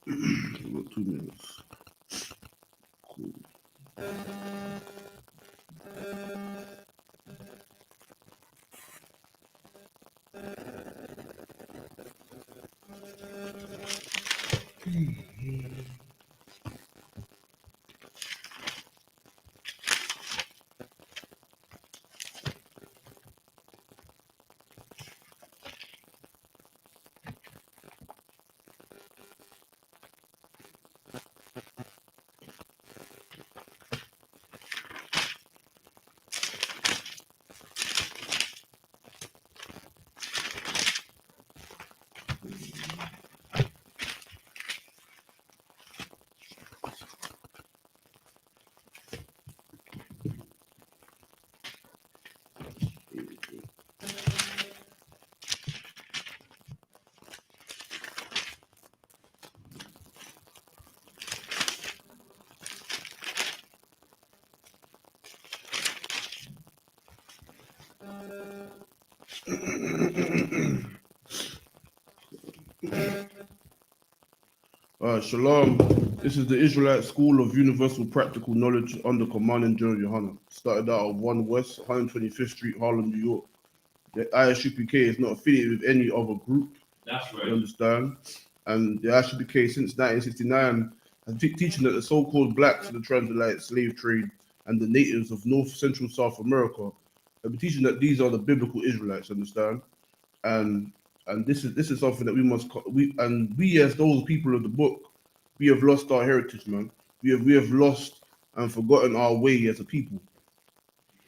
We've got 2 minutes. Cool. Shalom. This is the Israelite School of Universal Practical Knowledge under command and General YAHANNA. Started out of 1 West, 125th Street, Harlem, New York. The I.S.U.P.K is not affiliated with any other group. That's right. You understand? And the I.S.U.P.K since 1969 has been teaching that the so-called blacks of the transatlantic slave trade and the natives of North, Central, South America have been teaching that these are the biblical Israelites. Understand? And this is something that we as those people of the book, we have lost our heritage, man. We have lost and forgotten our way as a people.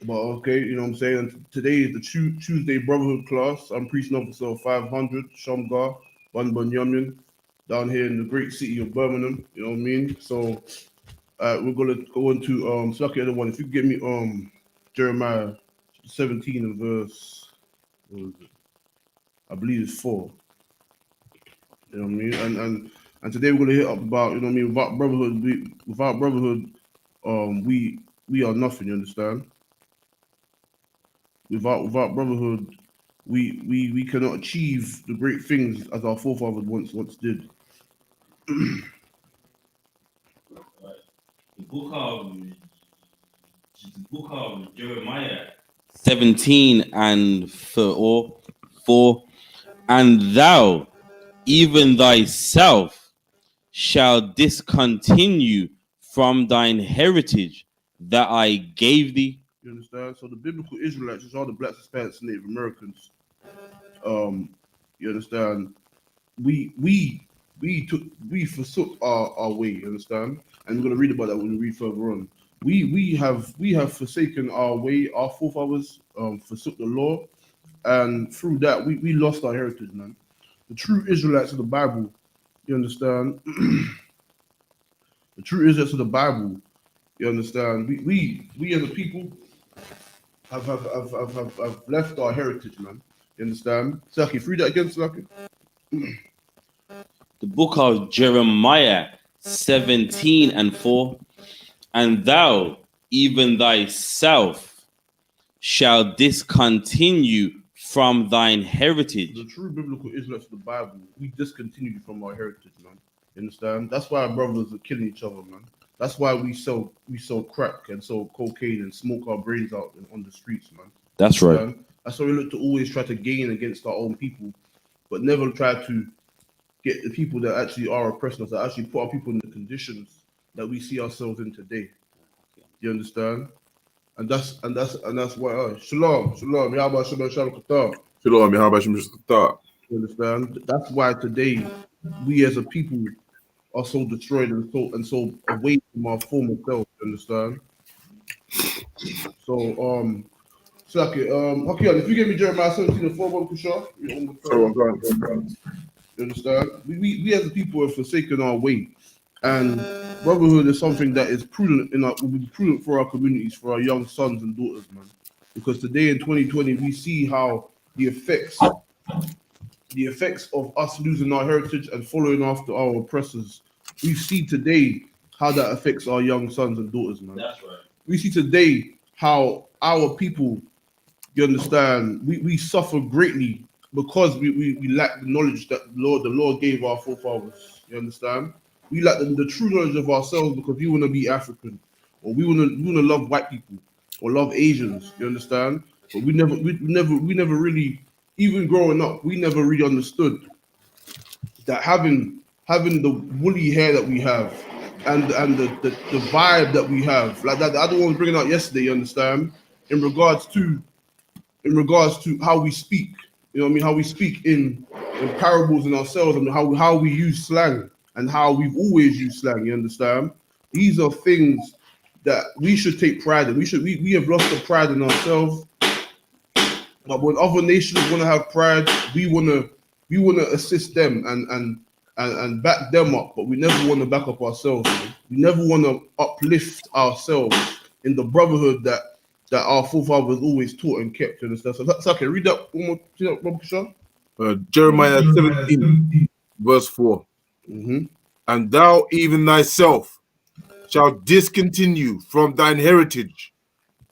But okay, you know what I'm saying? Today is the Tuesday Brotherhood class. I'm preaching officer 500, Shamgar, Ban Bunyamin, down here in the great city of Birmingham. You know what I mean? So we're gonna go into Slucky other one. If you give me Jeremiah 17 and verse, what was it? I believe it's 4. You know what I mean? And today we're gonna hit up about, you know what I mean, without brotherhood, we are nothing, you understand? Without brotherhood, we cannot achieve the great things as our forefathers once did. The book of Jeremiah 17 and 4, and thou even thyself shall discontinue from thine heritage that I gave thee. You understand? So the biblical Israelites, which are the blacks, Hispanics, and Native Americans, you understand? We forsook our way, you understand? And we're gonna read about that when we read further on. We have forsaken our way. Our forefathers forsook the law, and through that we lost our heritage, man. The true Israelites of the Bible, you understand? The true Israelites of the Bible, you understand? We as a people have left our heritage, man. You understand? Saki, read that again, Saki. The book of Jeremiah 17 and 4, and thou even thyself shall discontinue from thine heritage. The true biblical Israelites of the Bible, we discontinued from our heritage, man. You understand? That's why our brothers are killing each other, man. That's why we sell crack and sell cocaine and smoke our brains out on the streets, man. That's right. That's why we look to always try to gain against our own people, but never try to get the people that actually are oppressing us, that actually put our people in the conditions that we see ourselves in today. You understand? And that's why. Shalom, Yahweh Shalom, Shalom, Shalom, Yahweh Shalom. You understand? That's why today we as a people are so destroyed and so away from our former self. You understand? So okay, if you give me Jeremiah 17 and 4, Kusha, you understand? We as a people have forsaken our way, and brotherhood is something that is prudent will be prudent for our communities, for our young sons and daughters, man. Because today in 2020, we see how the effects of us losing our heritage and following after our oppressors. We see today how that affects our young sons and daughters, man. That's right. We see today how our people, you understand, we suffer greatly because we lack the knowledge that the Lord gave our forefathers. You understand? We lack the true knowledge of ourselves because we want to be African, or we want to love white people, or love Asians. You understand? But we never really, even growing up, we never really understood that having the woolly hair that we have, and the vibe that we have, like that the other one was bringing out yesterday. You understand? In regards to how we speak. You know what I mean? How we speak in parables in ourselves, and how we use slang, and how we've always used slang. You understand? These are things that we should take pride in. We have lost the pride in ourselves. But when other nations want to have pride, we wanna assist them and back them up. But we never want to back up ourselves. Man. We never want to uplift ourselves in the brotherhood that our forefathers always taught and kept. You understand? So that's okay. Read that one more, Robert Sean. Jeremiah 17, verse 4. Mm-hmm. And thou even thyself shalt discontinue from thine heritage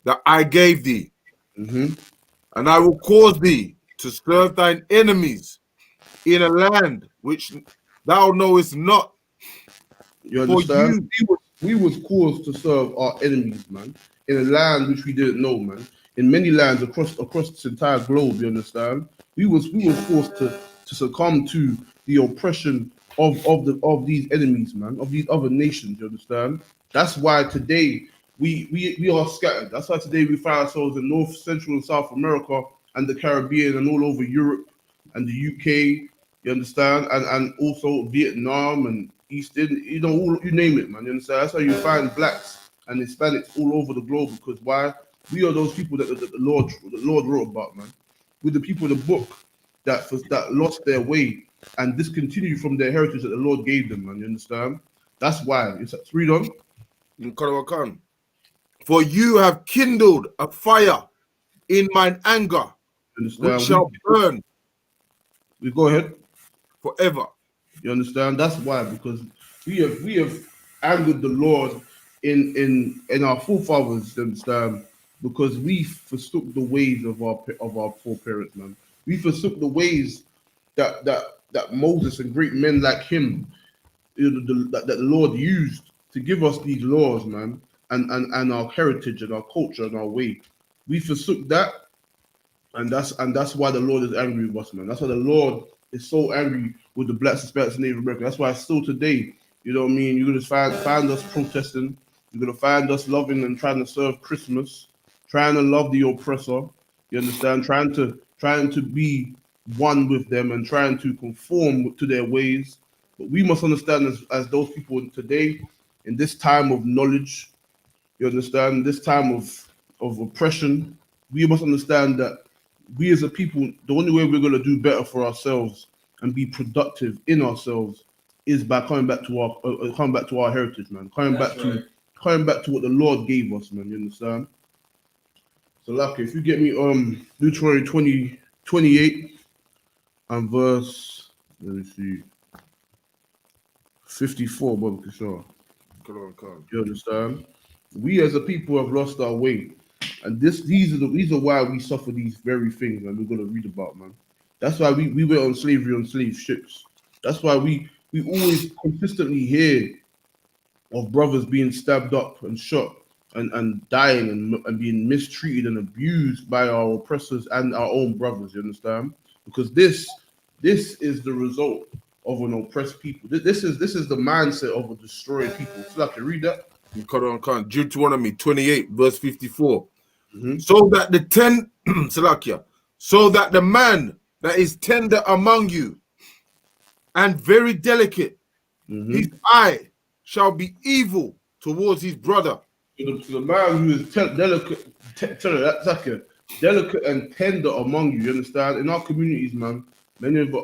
that I gave thee, Mm-hmm. and I will cause thee to serve thine enemies in a land which thou knowest not. You For understand? you, We was caused to serve our enemies, man, in a land which we didn't know, man. In many lands across this entire globe, you understand? We was forced to succumb to the oppression of these enemies, man, of these other nations, you understand? That's why today we are scattered. That's why today we find ourselves in North, Central, and South America and the Caribbean and all over Europe and the UK. You understand? And also Vietnam and Eastern, all, you name it, man. You understand? That's how you find blacks and Hispanics all over the globe, because why? We are those people that the Lord wrote about, man. We're the people in the book that lost their way and discontinued from their heritage that the Lord gave them, man. You understand? That's why. Let's read on. for you have kindled a fire in mine anger, You which understand? shall burn We go ahead. forever. You understand? That's why, because we have angered the Lord in our forefathers. You understand? Because we forsook the ways of our foreparents, man. We forsook the ways that Moses and great men like him, that the Lord used to give us these laws, man, and our heritage and our culture and our way. We forsook that, and that's why the Lord is angry with us, man. That's why the Lord is so angry with the blacks, Hispanics, and Native Americans. That's why still today, you know what I mean, you're gonna find us protesting, you're gonna find us loving and trying to serve Christmas, trying to love the oppressor, you understand, trying to be one with them and trying to conform to their ways. But we must understand as those people today, in this time of knowledge, you understand, this time of oppression, we must understand that we as a people, the only way we're gonna do better for ourselves and be productive in ourselves is by coming back to our heritage, man. Coming back to what the Lord gave us, man. You understand? So, like, if you get me Deuteronomy 28 and verse, let me see, 54, Brother Kishore. You understand? We as a people have lost our way, and these are why we suffer these very things, and we're gonna read about, man. That's why we went on slavery on slave ships. That's why we always consistently hear of brothers being stabbed up and shot and dying and being mistreated and abused by our oppressors and our own brothers. You understand? Because this is the result of an oppressed people. This is the mindset of a destroyed people. So I can read that. Deuteronomy 28, verse 54. Mhm. So that the so that the man that is tender among you and very delicate, his eye shall be evil towards his brother. To the man who is delicate and tender among you, you understand? In our communities, man,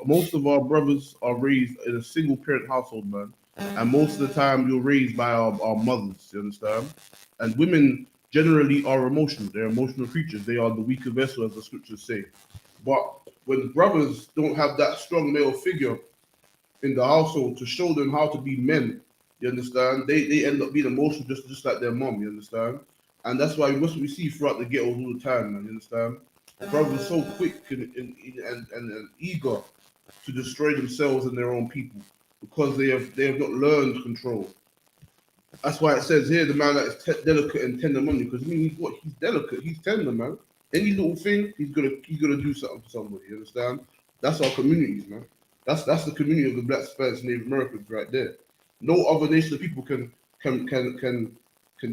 most of our brothers are raised in a single parent household, man. And most of the time you're raised by our mothers, you understand? And women generally are emotional. They're emotional creatures. They are the weaker vessel, as the scriptures say. But when brothers don't have that strong male figure in the household to show them how to be men, you understand? They end up being emotional just like their mom, you understand? And that's why we see throughout the ghettos all the time, man, you understand? Brothers are so quick and eager to destroy themselves and their own people because they have not learned control. That's why it says here the man that is delicate and tender money, because he's delicate, he's tender, man. Any little thing, he's gonna do something for somebody. You understand? That's our communities, man. That's the community of the Black Spanish and Native Americans right there. No other nation of people can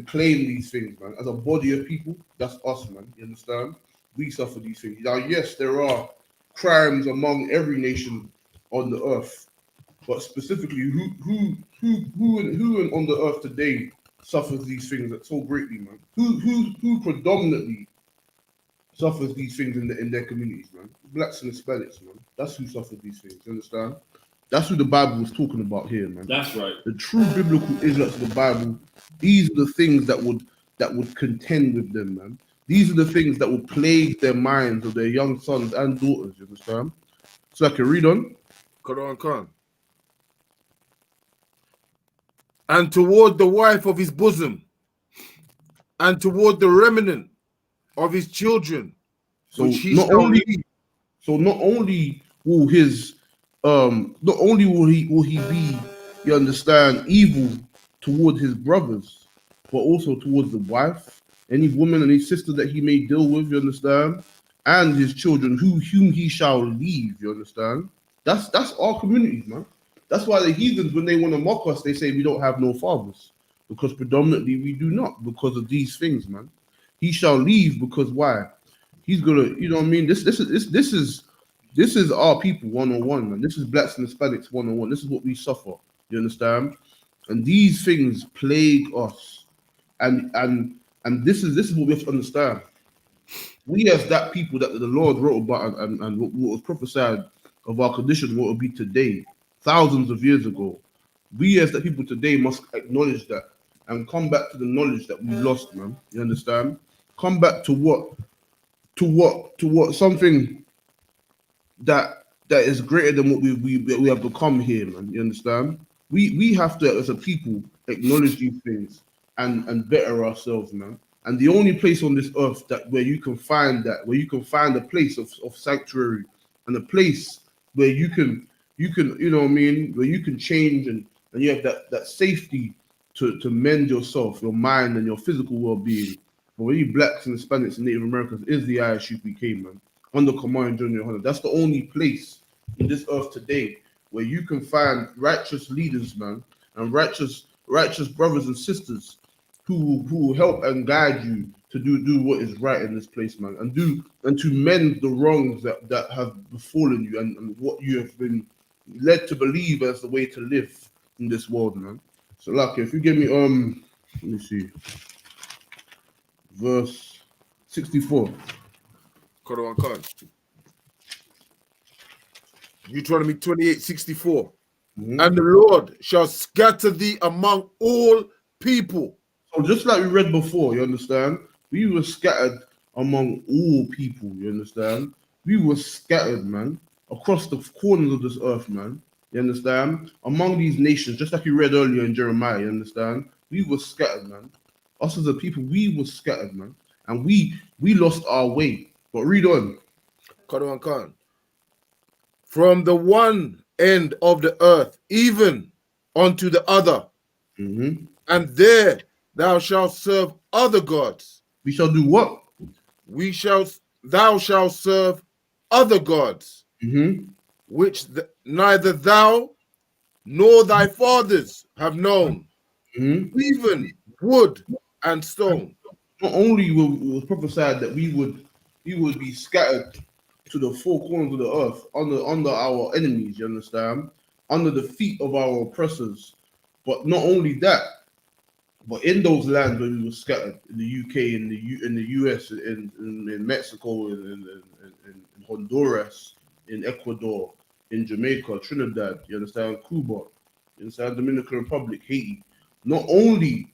claim these things, man. As a body of people, that's us, man. You understand? We suffer these things. Now, yes, there are crimes among every nation on the earth, but specifically, who on the earth today suffers these things so greatly, man? Who predominantly suffers these things in their communities, man? Blacks and Hispanics, man. That's who suffers these things. You understand? That's who the Bible was talking about here, man. That's right. The true biblical Israelites of the Bible. These are the things that would contend with them, man. These are the things that would plague their minds of their young sons and daughters. You understand? So I can read on. Quran. And toward the wife of his bosom, and toward the remnant of his children, So which he not shall only leave. So not only will he be, you understand, evil toward his brothers, but also towards the wife, any woman, any sister that he may deal with, you understand, and his children, whom he shall leave, you understand. That's our communities, man. That's why the heathens, when they want to mock us, they say we don't have no fathers, because predominantly we do not, because of these things, man. He shall leave because why? He's gonna, you know what I mean? This is our people 101, man. This is Blacks and Hispanics 101. This is what we suffer. You understand? And these things plague us. And this is what we have to understand. We as that people that the Lord wrote about and what was prophesied of our condition, what will be today, thousands of years ago. We as that people today must acknowledge that and come back to the knowledge that we lost, man. You understand? Come back to what something that is greater than what we have become here, man. You understand? We have to, as a people, acknowledge these things and better ourselves, man. And the only place on this earth where you can find a place of sanctuary and a place where you can, you know what I mean, where you can change and you have that safety to mend yourself, your mind and your physical well-being. But when you Blacks and Hispanics and Native Americans is the I.S.U.P.K, man, under Command General YAHANNA. That's the only place in this earth today where you can find righteous leaders, man, and righteous brothers and sisters who will help and guide you to do what is right in this place, man, and to mend the wrongs that have befallen you and what you have been led to believe as the way to live in this world, man. So, Lucky, if you give me let me see, verse 64. Quran. Deuteronomy 28:64. Mhm. And the Lord shall scatter thee among all people. So just like we read before, you understand? We were scattered among all people, you understand? We were scattered, man, across the corners of this earth, man. You understand? Among these nations, just like you read earlier in Jeremiah, you understand? We were scattered, man. Us as a people, we were scattered, man. And we lost our way. But read on. Quran. From the one end of the earth, even unto the other. Mm-hmm. And there thou shalt serve other gods. We shall do what? Thou shalt serve other gods, Mm-hmm. which neither thou nor thy fathers have known, Mm-hmm. even wood and stone. Not only was prophesied that we would be scattered to the four corners of the earth under our enemies, you understand, under the feet of our oppressors, but not only that, but in those lands where we were scattered, in the UK, in the US, in Mexico, in Honduras, in Ecuador, in Jamaica, Trinidad, you understand, Cuba, you understand, Dominican Republic, Haiti. Not only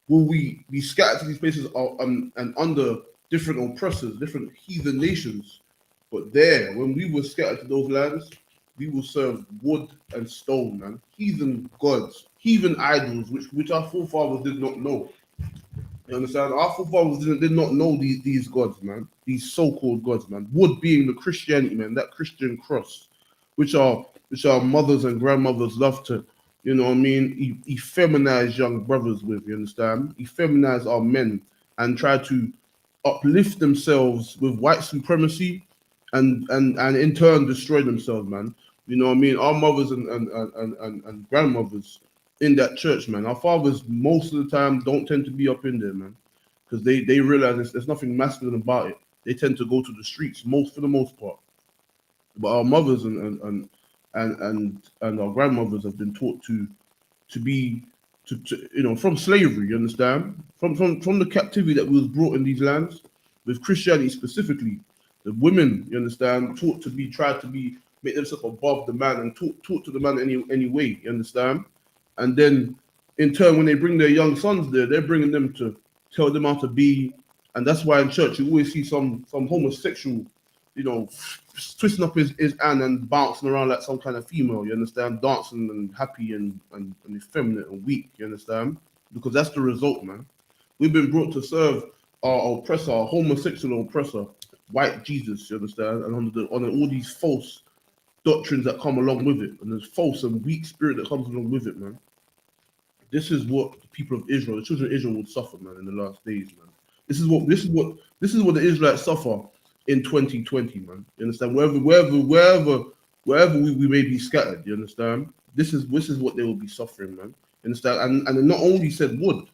will we be scattered to these places and under different oppressors, different heathen nations, but there, when we were scattered to those lands, we will serve wood and stone, man. Heathen gods, heathen idols, which our forefathers did not know. You understand? Our forefathers did not know these gods, man. These so-called gods, man. Wood being the Christianity, man. That Christian cross, which are which our mothers and grandmothers love to, you know what I mean, effeminize young brothers with, you understand? Effeminize our men and try to uplift themselves with white supremacy and in turn destroy themselves, man. You know what I mean? Our mothers and grandmothers in that church, man. Our fathers most of the time don't tend to be up in there, man. Because they realize there's nothing masculine about it. They tend to go to the streets for the most part. But our mothers and our grandmothers have been taught to be you know, from slavery, you understand? From the captivity that was brought in these lands, with Christianity specifically, the women, you understand, tried to make themselves above the man and taught to the man any way, you understand? And then in turn, when they bring their young sons there, they're bringing them to tell them how to be. And that's why in church you always see some homosexual, you know, twisting up his hand and bouncing around like some kind of female, you understand? Dancing and happy and effeminate and weak, you understand? Because that's the result, man. We've been brought to serve our oppressor, our homosexual oppressor, white Jesus, you understand? And on all these false doctrines that come along with it, and there's false and weak spirit that comes along with it, man. This is what the people of Israel, the children of Israel, would suffer, man, in the last days, man. This is what the Israelites suffer in 2020, man. You understand? Wherever we may be scattered, you understand? This is what they will be suffering, man. You understand? And it not only said wood,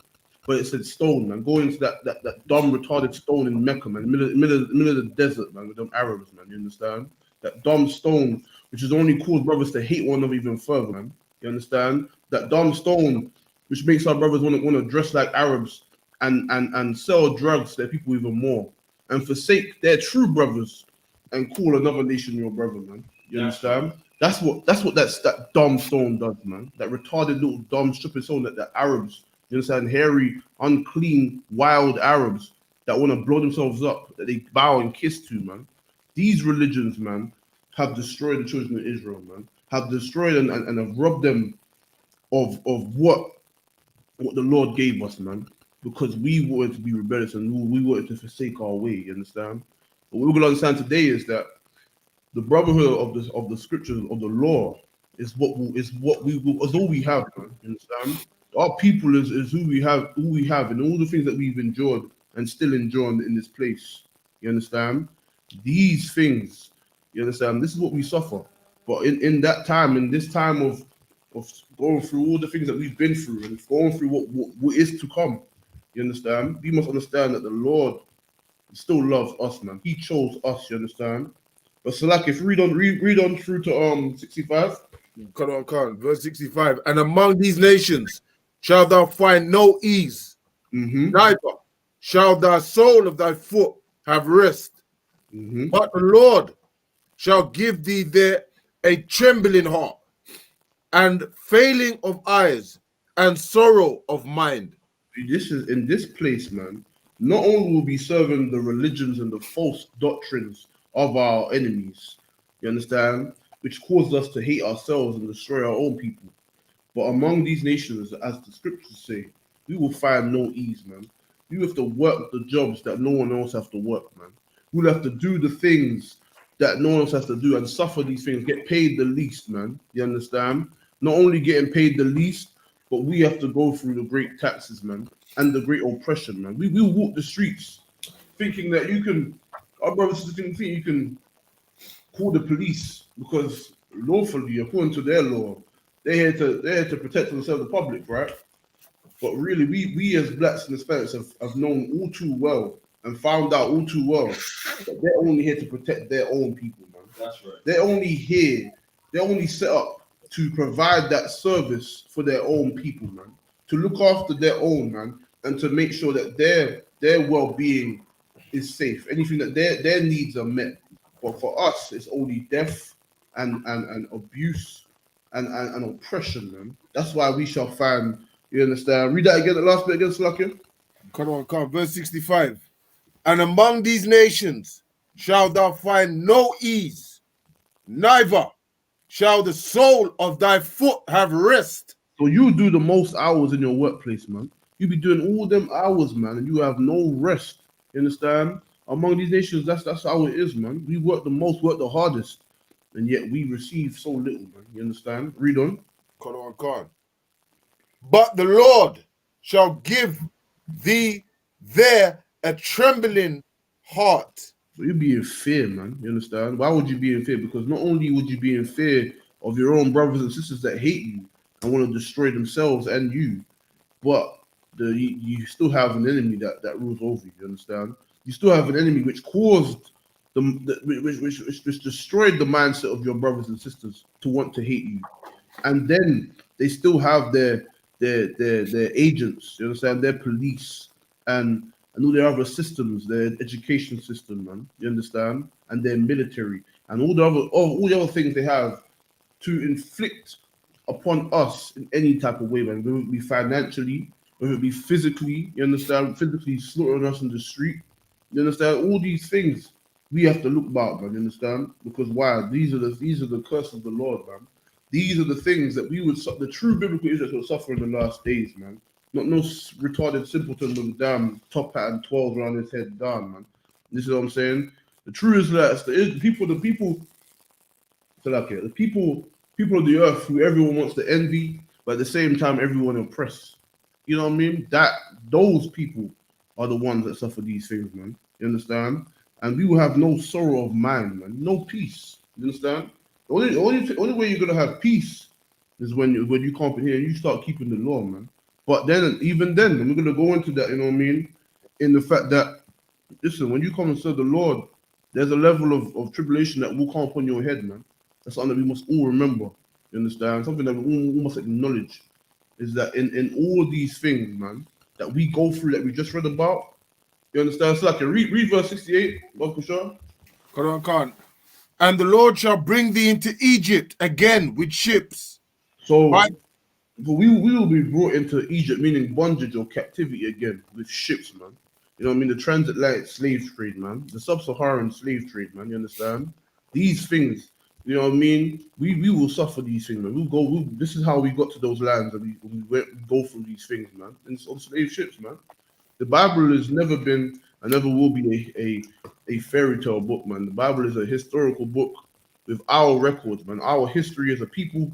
but it said stone, man. Go into that dumb retarded stone in Mecca, man, middle of the desert, man, with them Arabs, man. You understand? That dumb stone, which has only caused brothers to hate one another even further, man. You understand? That dumb stone, which makes our brothers want to dress like Arabs and sell drugs to their people even more, and forsake their true brothers and call another nation your brother, man. You understand? That's what that dumb stone does, man. That retarded little dumb stupid stone that the Arabs, you understand, hairy, unclean, wild Arabs that want to blow themselves up, that they bow and kiss to, man. These religions, man, have destroyed the children of Israel, man. Have destroyed and have robbed them of what the Lord gave us, man. Because we wanted to be rebellious and we wanted to forsake our way, you understand? But what we're gonna understand today is that the brotherhood of the scriptures of the law is all we have, man. You understand? Our people is who we have, and all the things that we've endured and still enjoying in this place. You understand? These things, you understand? This is what we suffer. But in that time, in this time of going through all the things that we've been through and going through what is to come, you understand? We must understand that the Lord still loves us, man. He chose us, you understand? But Salak, if you read on through to 65. Come on, verse 65. And among these nations shalt thou find no ease, neither shall the sole of thy foot have rest. But the Lord shall give thee there a trembling heart, and failing of eyes, and sorrow of mind. This is in this place, man. Not only will be serving the religions and the false doctrines of our enemies, you understand, which caused us to hate ourselves and destroy our own people, but among these nations, as the scriptures say, we will find no ease, man. We have to work the jobs that no one else has to work, man. We'll have to do the things that no one else has to do and suffer these things, get paid the least, man. You understand? Not only getting paid the least, but we have to go through the great taxes, man, and the great oppression, man. We will walk the streets thinking that our brothers think you can call the police because lawfully, according to their law, they're here to protect and serve the public, right? But really, we as blacks and Hispanics have known all too well and found out all too well that they're only here to protect their own people, man. That's right. They're only set up to provide that service for their own people, man. To look after their own, man, and to make sure that their well-being is safe. Anything that their needs are met. But for us, it's only death and abuse and oppression, man. That's why we shall find. You understand? Read that again, the last bit again, Slakia. Come on, verse 65. And among these nations shalt thou find no ease, neither shall the sole of thy foot have rest. So you do the most hours in your workplace, man. You be doing all them hours, man, and you have no rest. You understand? Among these nations, that's how it is, man. We work the most, work the hardest, and yet we receive so little, man. You understand? Read on. Come on. But the Lord shall give thee there a trembling heart. So you'd be in fear, man. You understand? Why would you be in fear? Because not only would you be in fear of your own brothers and sisters that hate you and want to destroy themselves and you, but you still have an enemy that rules over you. You understand? You still have an enemy which caused which destroyed the mindset of your brothers and sisters to want to hate you, and then they still have their agents. You understand? Their police and all their other systems, their education system, man. You understand? And their military and all the other things they have to inflict upon us in any type of way, man. Whether it be financially, whether it be physically, you understand? Physically slaughtering us in the street, you understand? All these things we have to look back, man. You understand? Because why? These are the curses of the Lord, man. These are the things that the true biblical Israelites will suffer in the last days, man. Not no retarded simpleton with a damn top hat and 12 around his head down, man. This is what I'm saying. The true Israelites, the people, so like it, the people of the earth who everyone wants to envy, but at the same time everyone oppress. You know what I mean? Those people are the ones that suffer these things, man. You understand? And we will have no sorrow of mind, man. No peace. You understand? The only way you're gonna have peace is when you come in here and you start keeping the law, man. But then, even then, and we're gonna go into that. You know what I mean? In the fact that, listen, when you come and serve the Lord, there's a level of tribulation that will come upon your head, man. That's something that we must all remember. You understand? Something that we all must acknowledge is that in all these things, man, that we go through that we just read about. You understand? So like read verse 68, Uncle Shaw. Come on. And the Lord shall bring thee into Egypt again with ships. So Right? we will be brought into Egypt, meaning bondage or captivity again with ships, man. You know what I mean? The transatlantic slave trade, man. The sub-Saharan slave trade, man. You understand? These things, you know what I mean? We will suffer these things, man. This is how we got to those lands, and we go through these things, man. And it's on slave ships, man. The Bible has never been and never will be a fairy tale book, man. The Bible is a historical book with our records, man. Our history as a people,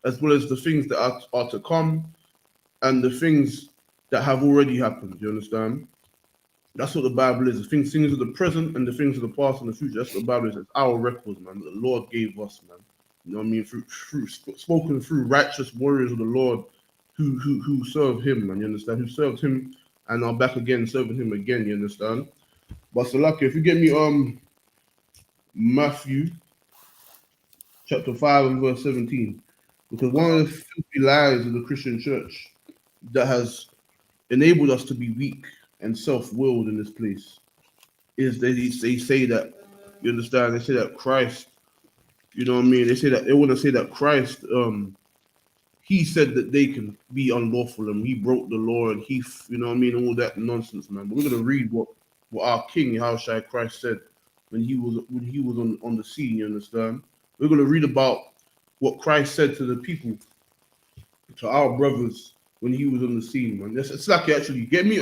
as well as the things that are to come and the things that have already happened. You understand? That's what the Bible is. The things of the present and the things of the past and the future. That's what the Bible is. It's our records, man. That the Lord gave us, man. You know what I mean? Through spoken through righteous warriors of the Lord who serve Him, man. You understand? Who served Him and are back again serving Him again. You understand? But so lucky, if you get me Matthew chapter 5 and verse 17, because one of the filthy lies of the Christian church that has enabled us to be weak and self-willed in this place is they say that, you understand, they say that Christ, you know what I mean, they want to say that Christ he said that they can be unlawful and he broke the law and you know what I mean, all that nonsense, man. But we're gonna read what our King Yahushua Christ said when he was on the scene, you understand? We're gonna read about what Christ said to the people, to our brothers when he was on the scene, man. It's like actually get me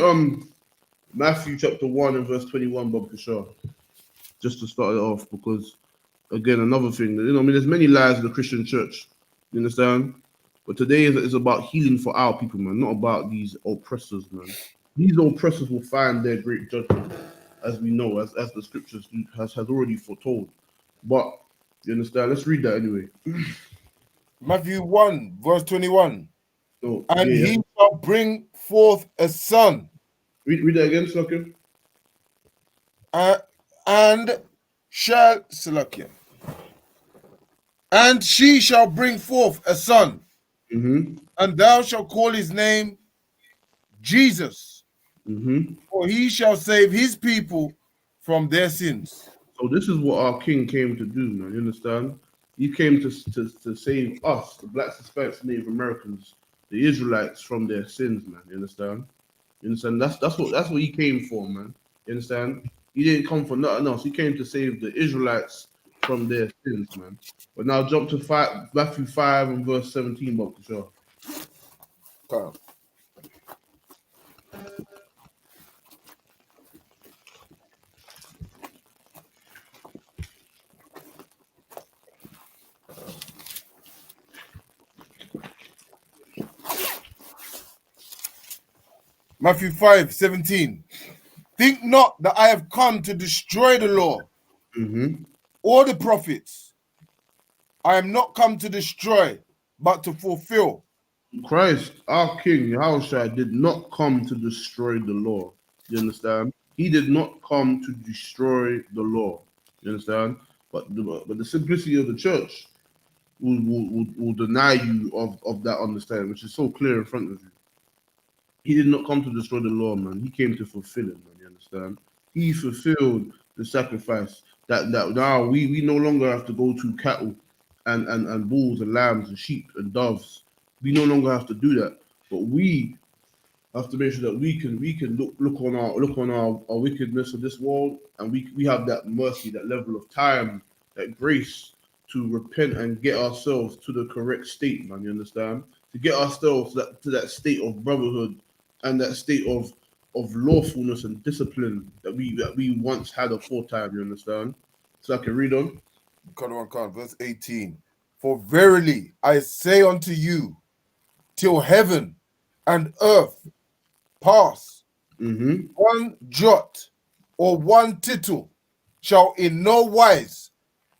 Matthew chapter 1 and verse 21, Bob Kashar, just to start it off, because again, another thing, you know, I mean, there's many lies in the Christian church, you understand? But today is about healing for our people, man, not about these oppressors, man. These oppressors will find their great judgment, as we know, as the scriptures has already foretold. But you understand? Let's read that anyway. Matthew 1, verse 21. Oh, And yeah. he shall bring forth a son, Read that again, Slacker. and shall Salakia. And she shall bring forth a son, Mm-hmm. and thou shalt call his name Jesus, Mm-hmm. for he shall save his people from their sins. So this is what our King came to do, man. You understand? He came to save us, the blacks, Hispanics, Native Americans, the Israelites, from their sins, man. You understand? You understand? That's what he came for, man. You understand? He didn't come for nothing else. He came to save the Israelites from their sins, man. But now jump to Matthew 5 and verse 17, Bob Kishore. Come. Matthew 5:17. Think not that I have come to destroy the law or the prophets. I am not come to destroy, but to fulfill. Christ, our King, Yahushua, did not come to destroy the law. You understand? He did not come to destroy the law. You understand? But the simplicity of the church will deny you of that understanding, which is so clear in front of you. He did not come to destroy the law, man. He came to fulfill it, man. You understand? He fulfilled the sacrifice that now we no longer have to go to cattle and bulls and lambs and sheep and doves. We no longer have to do that. But we have to make sure that we can look on our wickedness of this world, and we have that mercy, that level of time, that grace to repent and get ourselves to the correct state, man. You understand? To get ourselves to that state of brotherhood and that state of lawfulness and discipline that we once had aforetime. You understand? So I can read on. Verse 18. For verily I say unto you, till heaven and earth pass, one jot or one tittle shall in no wise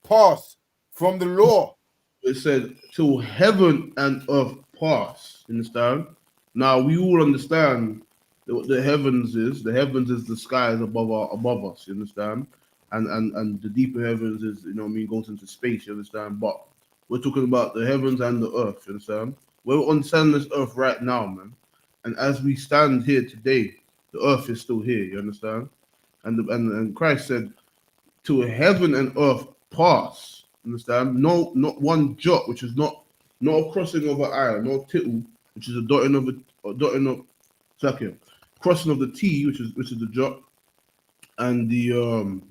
pass from the law. It said, till heaven and earth pass. Understand? Now we all understand what the heavens is. The heavens is the skies above us. You understand? And the deeper heavens is, you know what I mean, goes into space. You understand? But we're talking about the heavens and the earth. You understand? We're on this earth right now, man. And as we stand here today, the earth is still here. You understand? And Christ said, till heaven and earth pass. Understand? No, not one jot, which is not a crossing of an I, no tittle, which is a dotting of second, crossing of the T, which is the jot, and the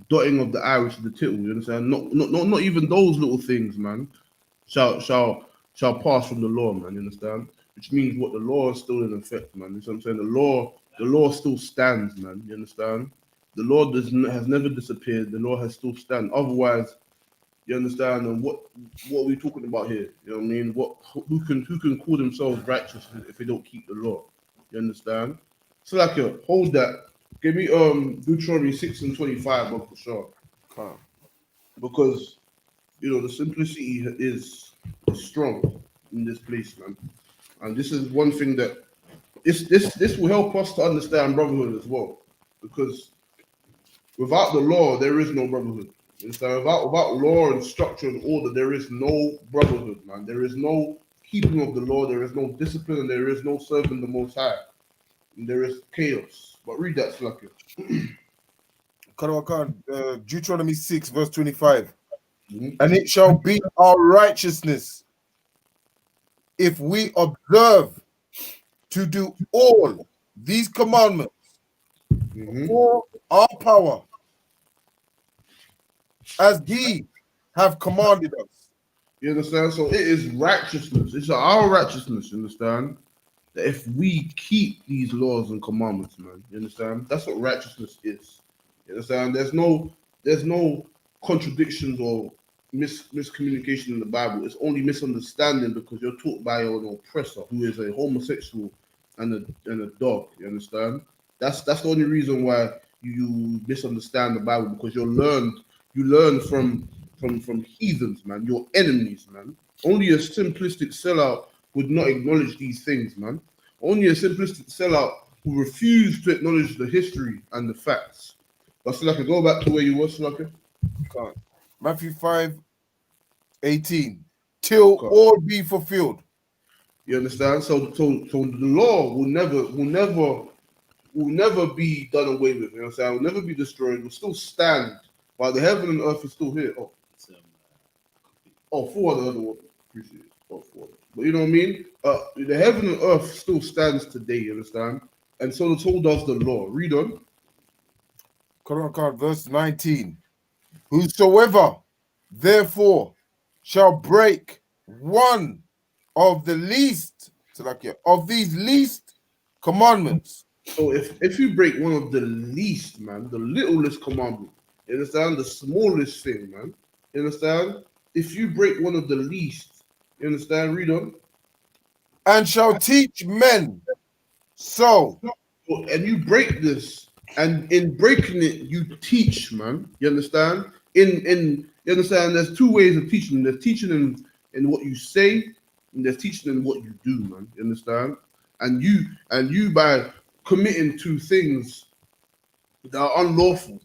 dotting of the I, which is the tittle. You understand? Not even those little things, man, shall pass from the law, man. You understand? Which means what the law is still in effect, man. You know what I'm saying? The law still stands, man. You understand? The law has never disappeared. The law has still stand. Otherwise, you understand? And what are we talking about here? You know what I mean? Who can call themselves righteous if they don't keep the law? You understand? So like, hold that. Give me Deuteronomy 6:25, Uncle Shaw. Because you know the simplicity is strong in this place, man. And this is one thing that this will help us to understand brotherhood as well. Because without the law, there is no brotherhood. So without law and structure and order, there is no brotherhood, man. There is no keeping of the law. There is no discipline, and there is no serving the Most High. And there is chaos. But read that, Slacker. Deuteronomy 6, verse 25. And it shall be our righteousness if we observe to do all these commandments for our power, as he have commanded us. You understand? So it is righteousness. It's our righteousness, you understand? That if we keep these laws and commandments, man, you understand? That's what righteousness is. You understand? There's no contradictions or miscommunication in the Bible. It's only misunderstanding because you're taught by an oppressor who is a homosexual and a dog. You understand? That's the only reason why you misunderstand the Bible, because you learn from heathens, man, your enemies, man. Only a simplistic sellout would not acknowledge these things, man. Only a simplistic sellout who refuse to acknowledge the history and the facts. But Slaka, go back to where you were, Slaka. Matthew 5:18. Till all be fulfilled. You understand? So the law will never be done away with. You know what I'm saying? Will never be destroyed. It will still stand while the heaven and earth is still here. For the other one. Appreciate it. For it. But you know what I mean? The heaven and earth still stands today, you understand? And so does the law. Read on. Verse 19. Whosoever therefore shall break one of the least, of these least commandments. So if you break one of the least, man, the littlest commandment, you understand? The smallest thing, man. You understand? If you break one of the least, you understand? Read on. And shall teach men so. and you break this, and in breaking it, you teach, man. You understand? In you understand? There's two ways of teaching. There's teaching in what you say, and there's teaching in what you do, man. You understand? And you by committing to things that are unlawful,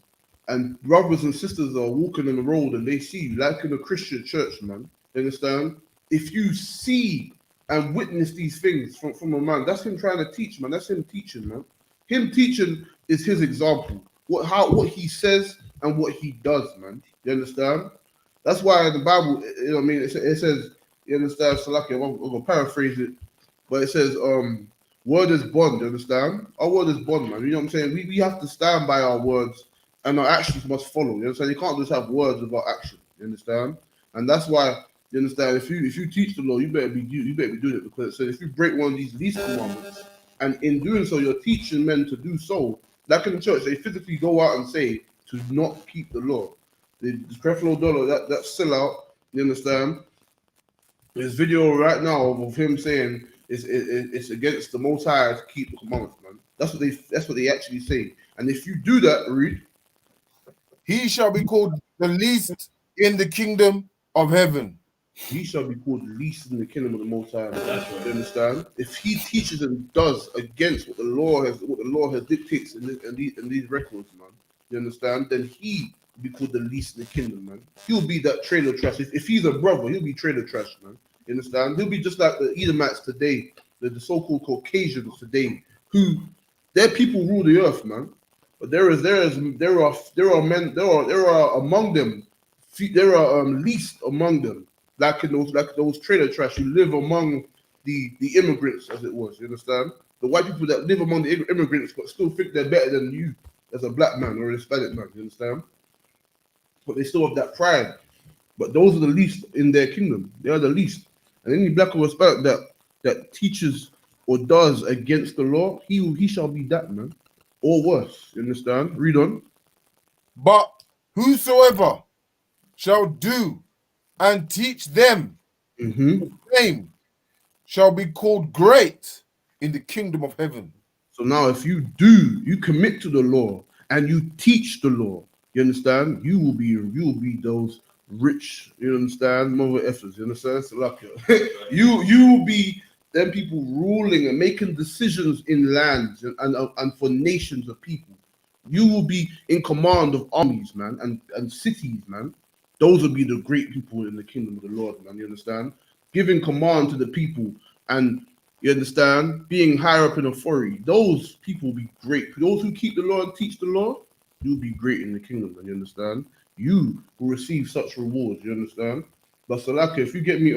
and brothers and sisters are walking on the road and they see, like in a Christian church, man. You understand? If you see and witness these things from a man, that's him trying to teach, man. That's him teaching, man. Him teaching is his example. What he says and what he does, man. You understand? That's why the Bible, you know what I mean, it says, you understand, Salaki, I'm gonna paraphrase it, but it says, word is bond, you understand? Our word is bond, man. You know what I'm saying? We have to stand by our words, and our actions must follow. You understand? You can't just have words without action. You understand? And that's why, you understand, if you teach the law, you better be doing it, because it says if you break one of these least commandments, and in doing so, you're teaching men to do so. Like in the church, they physically go out and say to not keep the law. The Creflo Dollar, that sellout, you understand? There's video right now of him saying it's against the Most High to keep the commandments, man. That's what they actually say. And if you do that, read, he shall be called the least in the kingdom of heaven. He shall be called least in the kingdom of the Most High. That's right. You understand? If he teaches and does against what the law has dictates in these records, man. You understand? Then he will be called the least in the kingdom, man. He'll be that trailer trash. If he's a brother, he'll be trailer trash, man. You understand? He'll be just like the Edomites today, the so-called Caucasians today, who their people rule the earth, man. But there are men, there are among them, there are least among them, like those trailer trash who live among the immigrants, as it was. You understand? The white people that live among the immigrants but still think they're better than you as a black man or a Hispanic man. You understand? But they still have that pride. But those are the least in their kingdom. They are the least. And any black or Hispanic that teaches or does against the law, he shall be that, man, or worse. You understand? Read on. But whosoever shall do and teach them the same shall be called great in the kingdom of heaven. So now if you commit to the law and you teach the law, you understand? You will be those rich, you understand, mother effers, you understand? So like you will be them people ruling and making decisions in lands and for nations of people. You will be in command of armies, man, and cities, man. Those will be the great people in the kingdom of the Lord, man. You understand? Giving command to the people, and you understand, being higher up in authority. Those people will be great. Those who keep the law and teach the law, you'll be great in the kingdom, man. You understand? You will receive such rewards. You understand? But Salaka, if you get me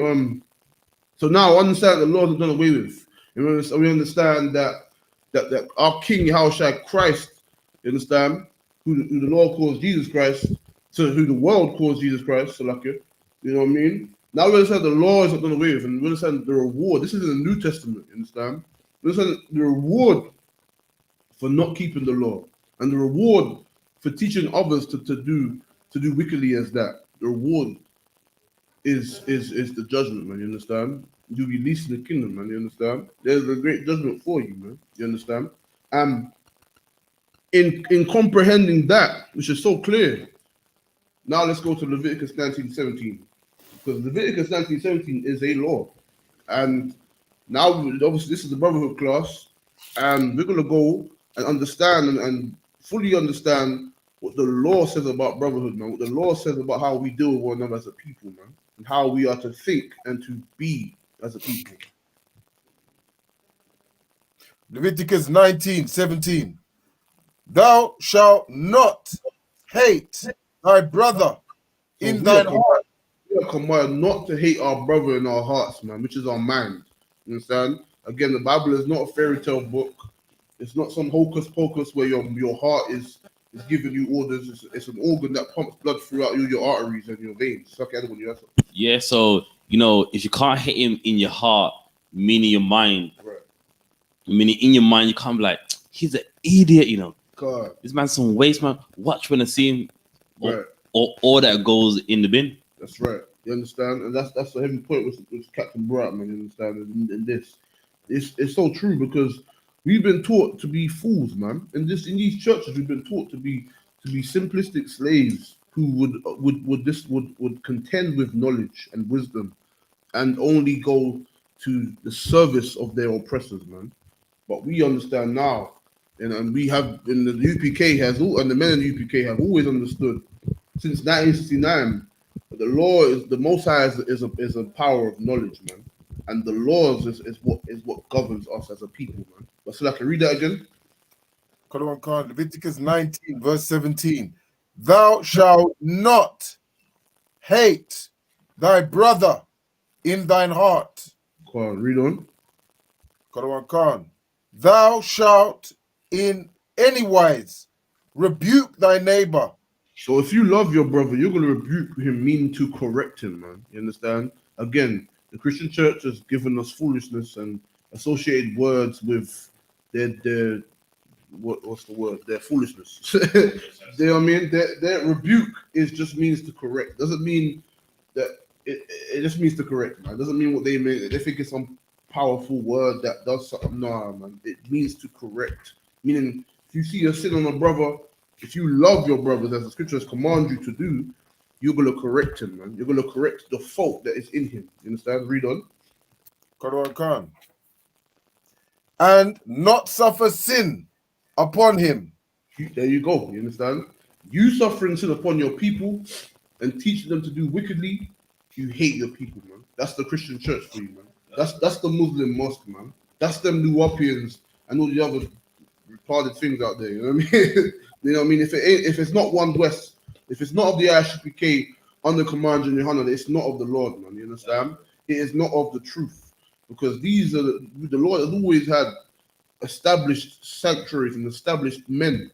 so now understand the law is done away with. You understand? We understand that our King Yahushua Christ, you understand, who the Lord calls Jesus Christ, to who the world calls Jesus Christ, Salaka. You know what I mean? Now we understand the law is not done away with, and we understand the reward. This is in the New Testament, you understand? We understand the reward for not keeping the law, and the reward for teaching others to do wickedly as that. The reward is the judgment, man. You understand? You'll be least in the kingdom, man. You understand? There's a great judgment for you, man. You understand? In comprehending that, which is so clear. Now let's go to Leviticus 19:17, because Leviticus 19:17 is a law, and now obviously this is the Brotherhood class, and we're gonna go and understand and fully understand what the law says about brotherhood, man. What the law says about how we deal with one another as a people, man, and how we are to think and to be as a people. Leviticus 19:17. Thou shalt not hate thy brother in thine heart. We are commanded not to hate our brother in our hearts, man, which is our mind. You understand? Again, the Bible is not a fairy tale book. It's not some hocus pocus where your heart is giving you orders. It's an organ that pumps blood throughout your arteries and your veins. Yeah, so if you can't hate him in your heart, meaning your mind, right. Meaning in your mind, you can't be like, he's an idiot, God. This man's some waste, man. Watch when I see him, right. or all that goes in the bin. That's right. You understand? And that's the heavy point with Captain brought, man. You understand? In this, it's so true, because We've been taught to be fools, man. In these churches, we've been taught to be simplistic slaves who would contend with knowledge and wisdom and only go to the service of their oppressors, man. But we understand now, and we have in the UPK and the men in the UPK have always understood since 1969 that the law is the Most High is a power of knowledge, man, and the laws is what governs us as a people, man. But so I can read that again. Leviticus 19, verse 17. Thou shalt not hate thy brother in thine heart. Come on, read on. Thou shalt in any wise rebuke thy neighbor. So if you love your brother, you're gonna rebuke him, mean to correct him, man. You understand? Again, the Christian church has given us foolishness and associated words with their what's the word? Their foolishness. You know what I mean? Their rebuke is just means to correct. Doesn't mean that it just means to correct, man. Doesn't mean what they mean. They think it's some powerful word that does something. Nah, man. It means to correct. Meaning, if you see a sin on a brother, if you love your brothers as the scriptures command you to do, you're gonna correct him, man. You're gonna correct the fault that is in him. You understand? Read on. And not suffer sin upon him. There you go. You understand? You suffering sin upon your people and teaching them to do wickedly, you hate your people, man. That's the Christian church for you, man. That's the Muslim mosque, man. That's them Nuwapians and all the other retarded things out there. You know what I mean? You know what I mean? If it's not one West, if it's not of the I.S.U.P.K under command and YAHANNA, it's not of the Lord, man. You understand? It is not of the truth, because these are the Lord has always had established sanctuaries and established men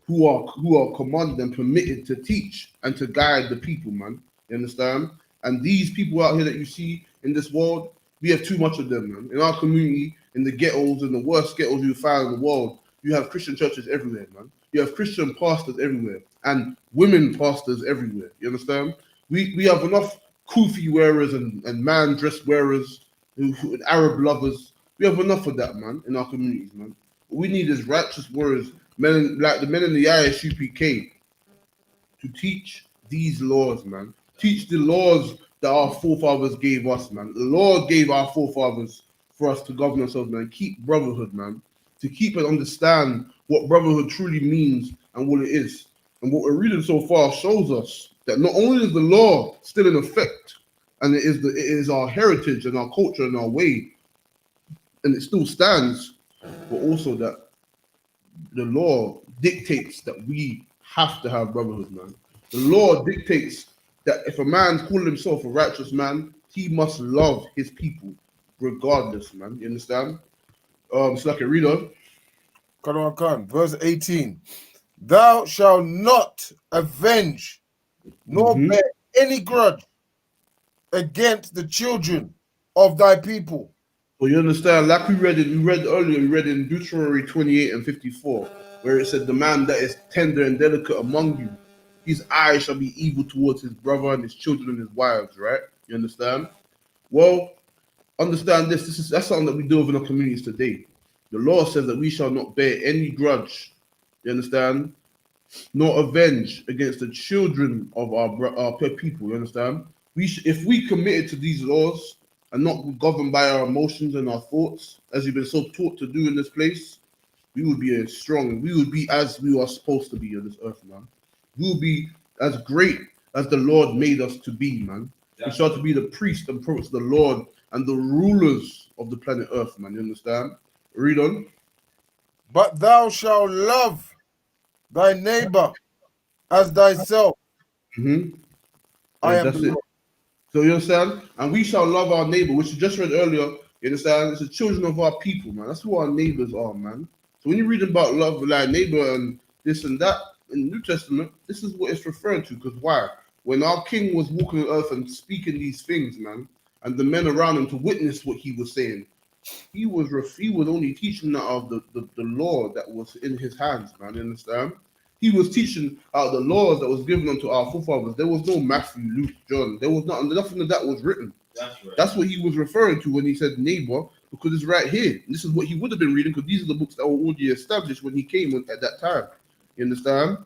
who are commanded and permitted to teach and to guide the people, man. You understand? And these people out here that you see in this world, we have too much of them, man. In our community, in the ghettos, in the worst ghettos you find in the world, you have Christian churches everywhere, man. You have Christian pastors everywhere and women pastors everywhere. You understand? We have enough kufi wearers and man dress wearers, Arab lovers. We have enough of that, man, in our communities, man. What we need is righteous warriors, men like the men in the I.S.U.P.K to teach these laws, man. Teach the laws that our forefathers gave us, man. The Lord gave our forefathers for us to govern ourselves, man. Keep brotherhood, man. To keep and understand what brotherhood truly means and what it is. And what we're reading so far shows us that not only is the law still in effect, and it is our heritage and our culture and our way, and it still stands, but also that the law dictates that we have to have brotherhood, man. The law dictates that if a man's calling himself a righteous man, he must love his people regardless, man. You understand? So like a reader. Verse 18. Thou shalt not avenge nor bear any grudge against the children of thy people. So you understand, like we read earlier, we read in Deuteronomy 28 and 54, where it said, the man that is tender and delicate among you, his eyes shall be evil towards his brother and his children and his wives, right? You understand? Well, understand this. That's something that we deal with in our communities today. The law says that we shall not bear any grudge, you understand, nor avenge against the children of our people, you understand? If we committed to these laws and not governed by our emotions and our thoughts, as you've been so taught to do in this place, we would be as strong. We would be as we are supposed to be on this earth, man. We will be as great as the Lord made us to be, man. We shall to be the priests and prophets of the Lord and the rulers of the planet Earth, man. You understand? Read on. But thou shalt love thy neighbor as thyself. I am that's the it. Lord. So you understand? And we shall love our neighbor, which you just read earlier. You understand? It's the children of our people, man. That's who our neighbors are, man. So when you read about love with our neighbor and this and that in the New Testament, this is what it's referring to. Because why? When our king was walking on earth and speaking these things, man, and the men around him to witness what he was saying, he was only teaching out of the law that was in his hands, man. You understand? He was teaching out the laws that was given unto our forefathers. There was no Matthew, Luke, John. There was nothing of that was written. That's right. That's what he was referring to when he said neighbor. because it's right here. And this is what he would have been reading, because these are the books that were already established when he came at that time. You understand?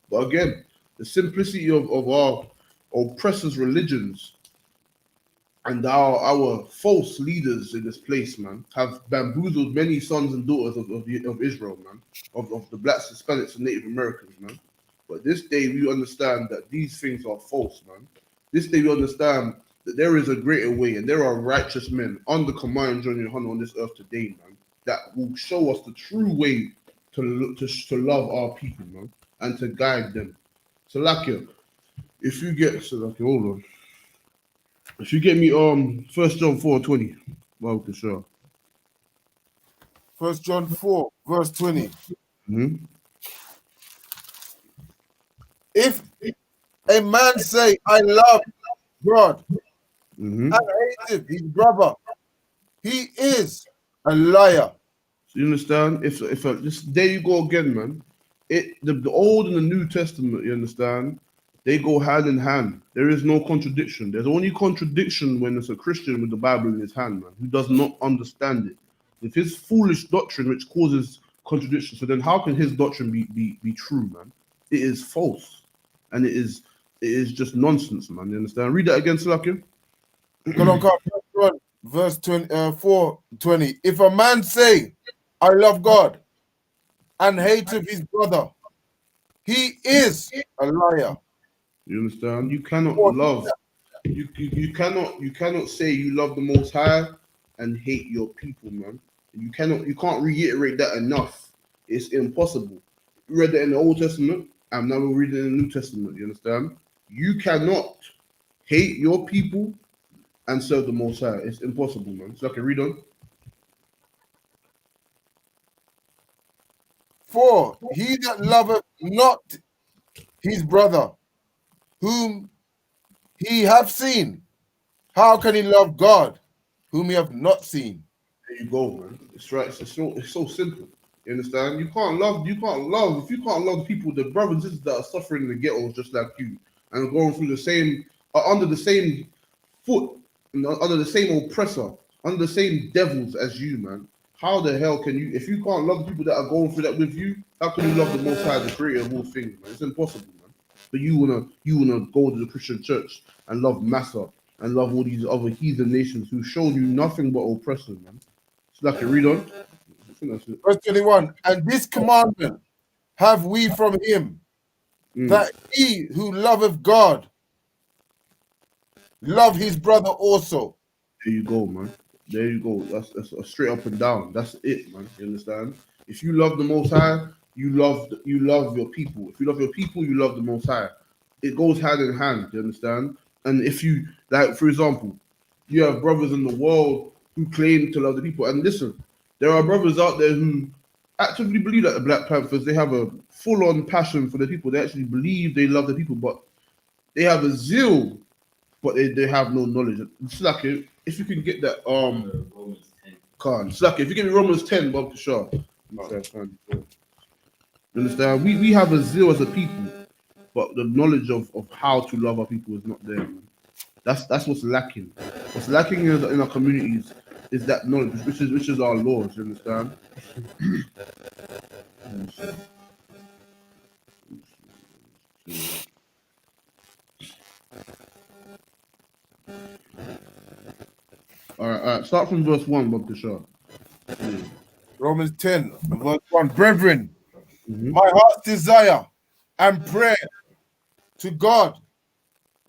But again, the simplicity of our oppressors' religions and our false leaders in this place, man, have bamboozled many sons and daughters of Israel, man, of the blacks, Hispanics, and Native Americans, man. But this day we understand that these things are false, man. This day we understand that there is a greater way, and there are righteous men under command John YAHANNA on this earth today, man, that will show us the true way to love our people, man, and to guide them. So, Lakia, if you get hold on. If you get me 1 John 4:20, well, sure. 1 John 4, verse 20. Mm-hmm. If a man say, I love God, Mm-hmm. and hate his brother, he is a liar. So you understand? If just there you go again, man. The Old and the New Testament, you understand? They go hand in hand. There is no contradiction. There's only contradiction when it's a Christian with the Bible in his hand, man, who does not understand it. If his foolish doctrine which causes contradiction, so then how can his doctrine be true, man? It is false, and it is just nonsense, man. You understand? Read that again, Salakia. Verse 4:20. If a man say, I love God, and hate his brother, he is a liar. You understand? You cannot love. You cannot say you love the Most High and hate your people, man. You can't reiterate that enough. It's impossible. You read that in the Old Testament, and now we're reading in the New Testament. You understand? You cannot hate your people and serve the Most High. It's impossible, man. So I can read on. For he that loveth not his brother, whom he hath seen, how can he love God, whom he hath not seen? There you go, man. It's right. It's so simple. You understand? You can't love. If you can't love people, the brothers and sisters that are suffering in the ghettos just like you, and going through the same, under the same foot, under the same oppressor, under the same devils as you, man. How the hell can you, if you can't love the people that are going through that with you, how can you love the Most High, the Creator of all things, man? It's impossible, man. But you wanna go to the Christian church and love Massa and love all these other heathen nations who show you nothing but oppression, man. So like, read on. I think that's it. Verse 21. And this commandment have we from him, that he who loveth God love his brother also. There you go, man. There you go. That's a straight up and down. That's it, man. You understand? If you love the Most High, you love your people. If you love your people, you love the Most High. It goes hand in hand. You understand? And if you, like, for example, you have brothers in the world who claim to love the people. And listen, there are brothers out there who actively believe that the Black Panthers, they have a full-on passion for the people. They actually believe they love the people, but they have a zeal, but they have no knowledge. Slack it. If you can get that Romans 10. Khan. Slack it. If you give me Romans 10, Bob Shaw. You understand? We have a zeal as a people, but the knowledge of how to love our people is not there, man. That's what's lacking. What's lacking in our communities is that knowledge, which is our laws. You understand? All right. Start from verse 1, Bob Kishar. Romans 10, verse 1. Brethren, my heart's desire and prayer to God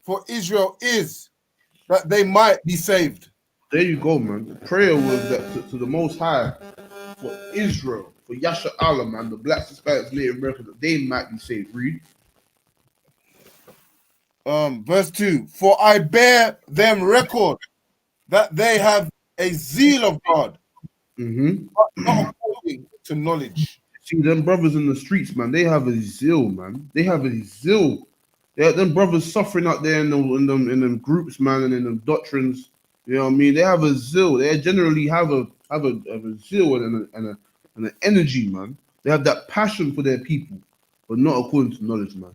for Israel is that they might be saved. There you go, man. The prayer was that to the Most High for Israel, for SHALAM, man, the Blacks, Hispanics, Native Americans, that they might be saved. Read. Verse 2. For I bear them record that they have a zeal of God, but not according to knowledge. See, them brothers in the streets, man, they have a zeal, man. They have a zeal. Them brothers suffering out there in them groups, man, and in them doctrines. You know what I mean? They have a zeal. They generally have a zeal and an energy, man. They have that passion for their people, but not according to knowledge, man.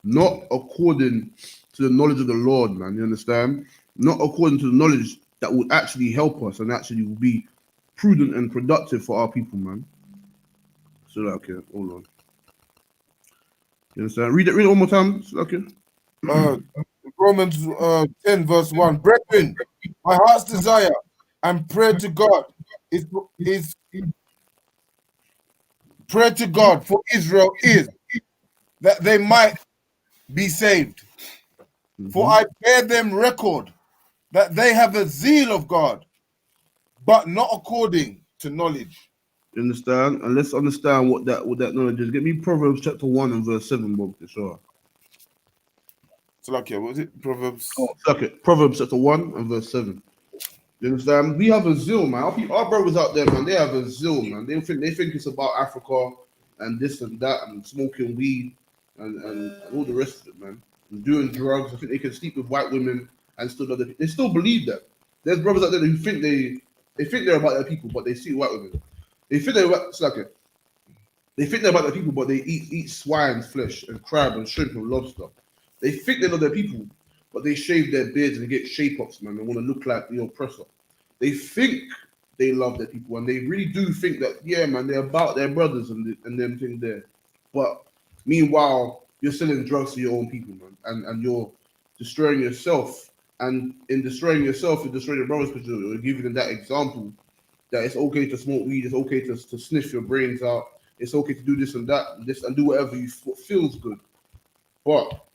Not according to the knowledge of the Lord, man. You understand? Not according to the knowledge that would actually help us and actually will be prudent and productive for our people, man. So okay, hold on. You understand? Read it one more time. So, okay. Romans 10 verse 1. Brethren, my heart's desire and prayer to God is prayer to God for Israel is that they might be saved. For I bear them record that they have a zeal of God, but not according to knowledge. You understand? And let's understand what that knowledge is. Get me Proverbs chapter 1 and verse 7, Bob. Sure. So like, yeah, what was it? Proverbs. Okay. Proverbs chapter 1 and verse 7. You understand? We have a zeal, man. Our brothers out there, man, they have a zeal, man. They think it's about Africa and this and that and smoking weed and all the rest of it, man. And doing drugs. I think they can sleep with white women and they still believe that. There's brothers out there who think they're about their people, but they see white women. They think they're about They think they're about their people, but they eat swine's flesh and crab and shrimp and lobster. They think they love their people, but they shave their beards and get shape-ups, man. They want to look like the oppressor. They think they love their people, and they really do think that, yeah, man, they're about their brothers and them things there. But meanwhile, you're selling drugs to your own people, man, and you're destroying yourself. And in destroying yourself, you're destroying your brothers because you're giving them that example that it's okay to smoke weed, it's okay to sniff your brains out, it's okay to do this and that, and do whatever feels good. But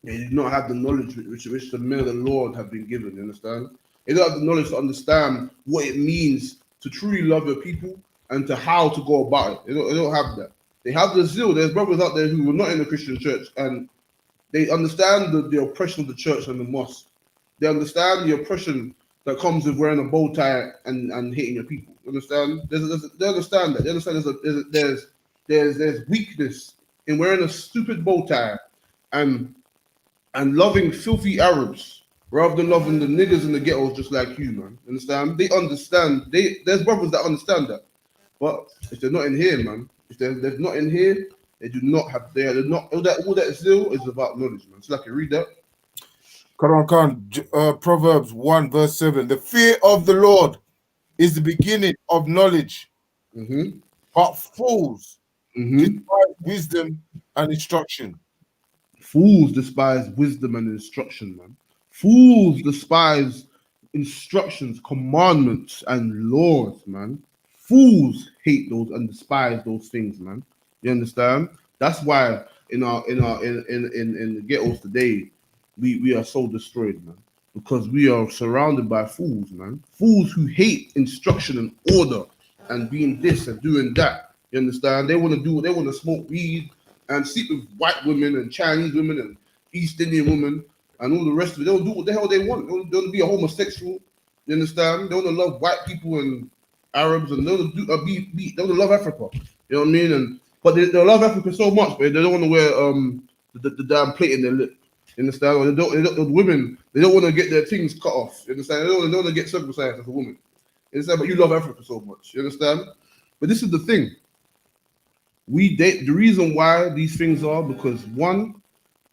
they do not have the knowledge which the men of the Lord have been given, you understand? They don't have the knowledge to understand what it means to truly love your people and to how to go about it. They don't have that. They have the zeal. There's brothers out there who were not in the Christian church and they understand the oppression of the church and the mosque. They understand the oppression that comes with wearing a bow tie and hating your people. You understand? They understand that. They understand there's weakness in wearing a stupid bow tie and loving filthy Arabs rather than loving the niggas in the ghettos just like you, man. Understand? They understand. There's brothers that understand that. But if they're not in here, man, if they're not in here, they do not have. They're not. All that zeal is about knowledge, man. So, like, read that. Proverbs 1 verse 7. The fear of the Lord is the beginning of knowledge, but fools despise wisdom and instruction. Fools despise wisdom and instruction, man. Fools despise instructions, commandments, and laws, man. Fools hate those and despise those things, man. You understand? That's why in the ghettos today, we are so destroyed, man. Because we are surrounded by fools, man. Fools who hate instruction and order and being this and doing that. You understand? They want to smoke weed and sleep with white women and Chinese women and East Indian women and all the rest of it. They'll do what the hell they want. They want to be a homosexual. You understand? They want to love white people and Arabs and they want to love Africa. You know what I mean? But they love Africa so much, but they don't want to wear the damn plate in their lip. You understand? Or the women, they don't want to get their things cut off. You understand? They don't want to get circumcised as a woman. You understand? But you love Africa so much. You understand? But this is the thing. The reason why these things are because one,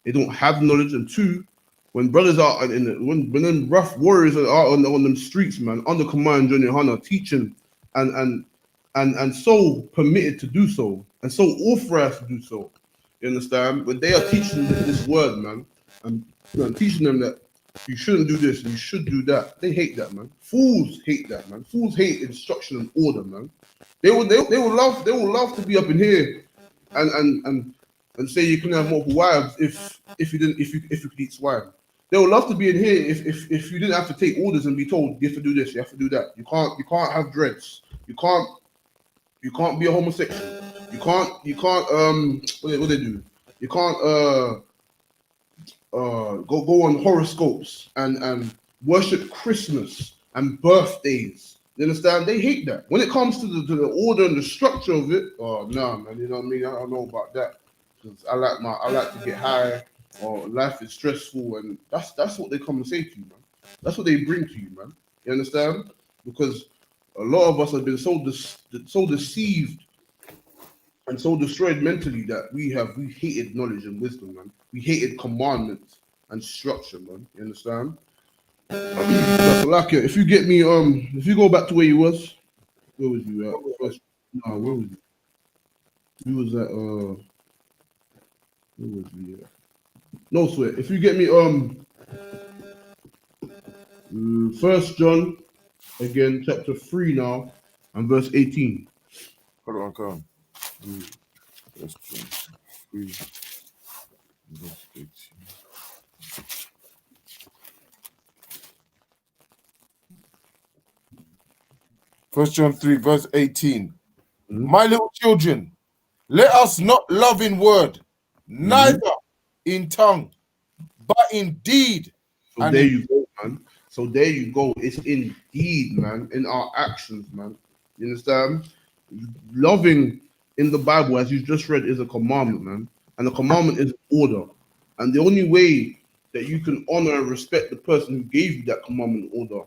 they don't have knowledge, and two, when brothers are when them rough warriors are on them streets, man, under command John YAHANNA, teaching and so permitted to do so, and so authorized to do so. You understand? When they are teaching this word, man, and teaching them that you shouldn't do this and you should do that, they hate that, man. Fools hate that, man. Fools hate instruction and order, man. They will love to be up in here and say you can have multiple wives if you could eat swine. They would love to be in here if you didn't have to take orders and be told you have to do this, you have to do that. You can't have dreads. You can't be a homosexual. You can't what they do? You can't go on horoscopes and worship Christmas and birthdays. You understand? They hate that. When it comes to the order and the structure of it, oh no, man, you know what I mean? I don't know about that. Because I like to get high, or life is stressful, and that's what they come and say to you, man. That's what they bring to you, man. You understand? Because a lot of us have been so deceived and so destroyed mentally that we hated knowledge and wisdom, man. We hated commandments and structure, man. You understand? If you get me, if you go back to where you was, Where was you at? First, no, where was you? You was at where was we at? No sweat. If you get me First John again, chapter 3 now, and verse 18. Hold on, come. First John 3, verse 18. First John 3, verse 18. My little children, let us not love in word, neither in tongue, but in deed. So And there in you go, man. So there you go. It's in deed, man, in our actions, man. You understand? Loving in the Bible, as you just read, is a commandment, man. And the commandment is order. And the only way that you can honor and respect the person who gave you that commandment order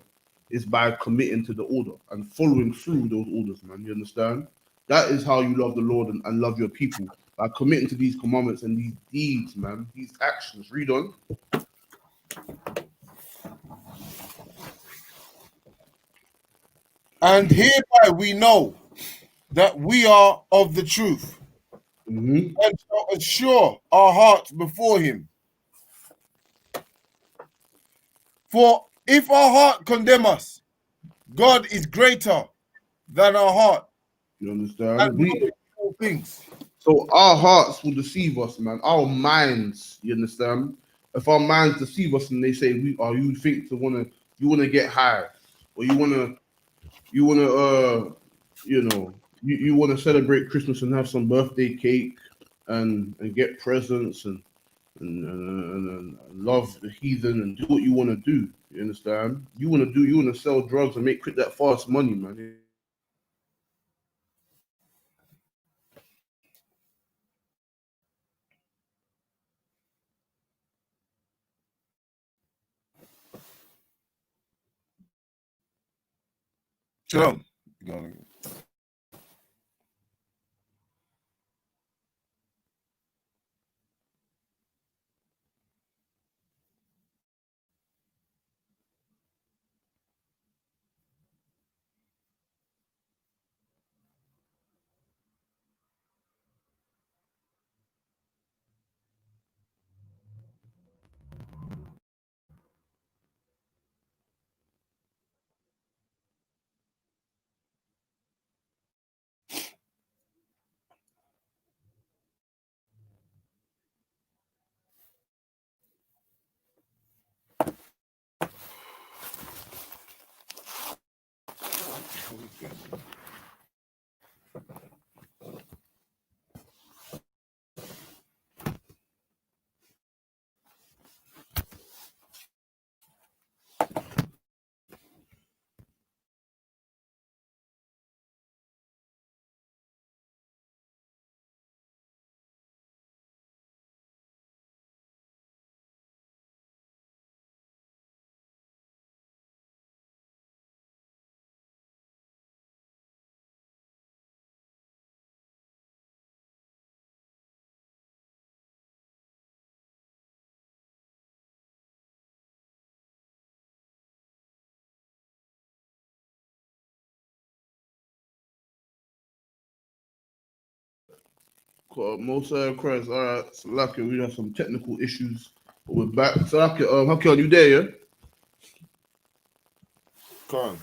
is by committing to the order and following through those orders, man. You understand? That is how you love the Lord and love your people, by committing to these commandments and these deeds, man, these actions. Read on. And hereby we know that we are of the truth, Mm-hmm. and shall assure our hearts before him. For if our heart condemn us, God is greater than our heart, You and understand? knoweth all things. So our hearts will deceive us, man. Our minds, you understand? If our minds deceive us and they say you think you wanna get high, or you wanna celebrate Christmas and have some birthday cake and get presents and love the heathen and do what you want to do. You understand? You want to sell drugs and make quick that fast money, man. Shalom. Most Christ. All right, so lucky we have some technical issues, but we're back. So lucky, Hakeem, you there? Yeah. Come.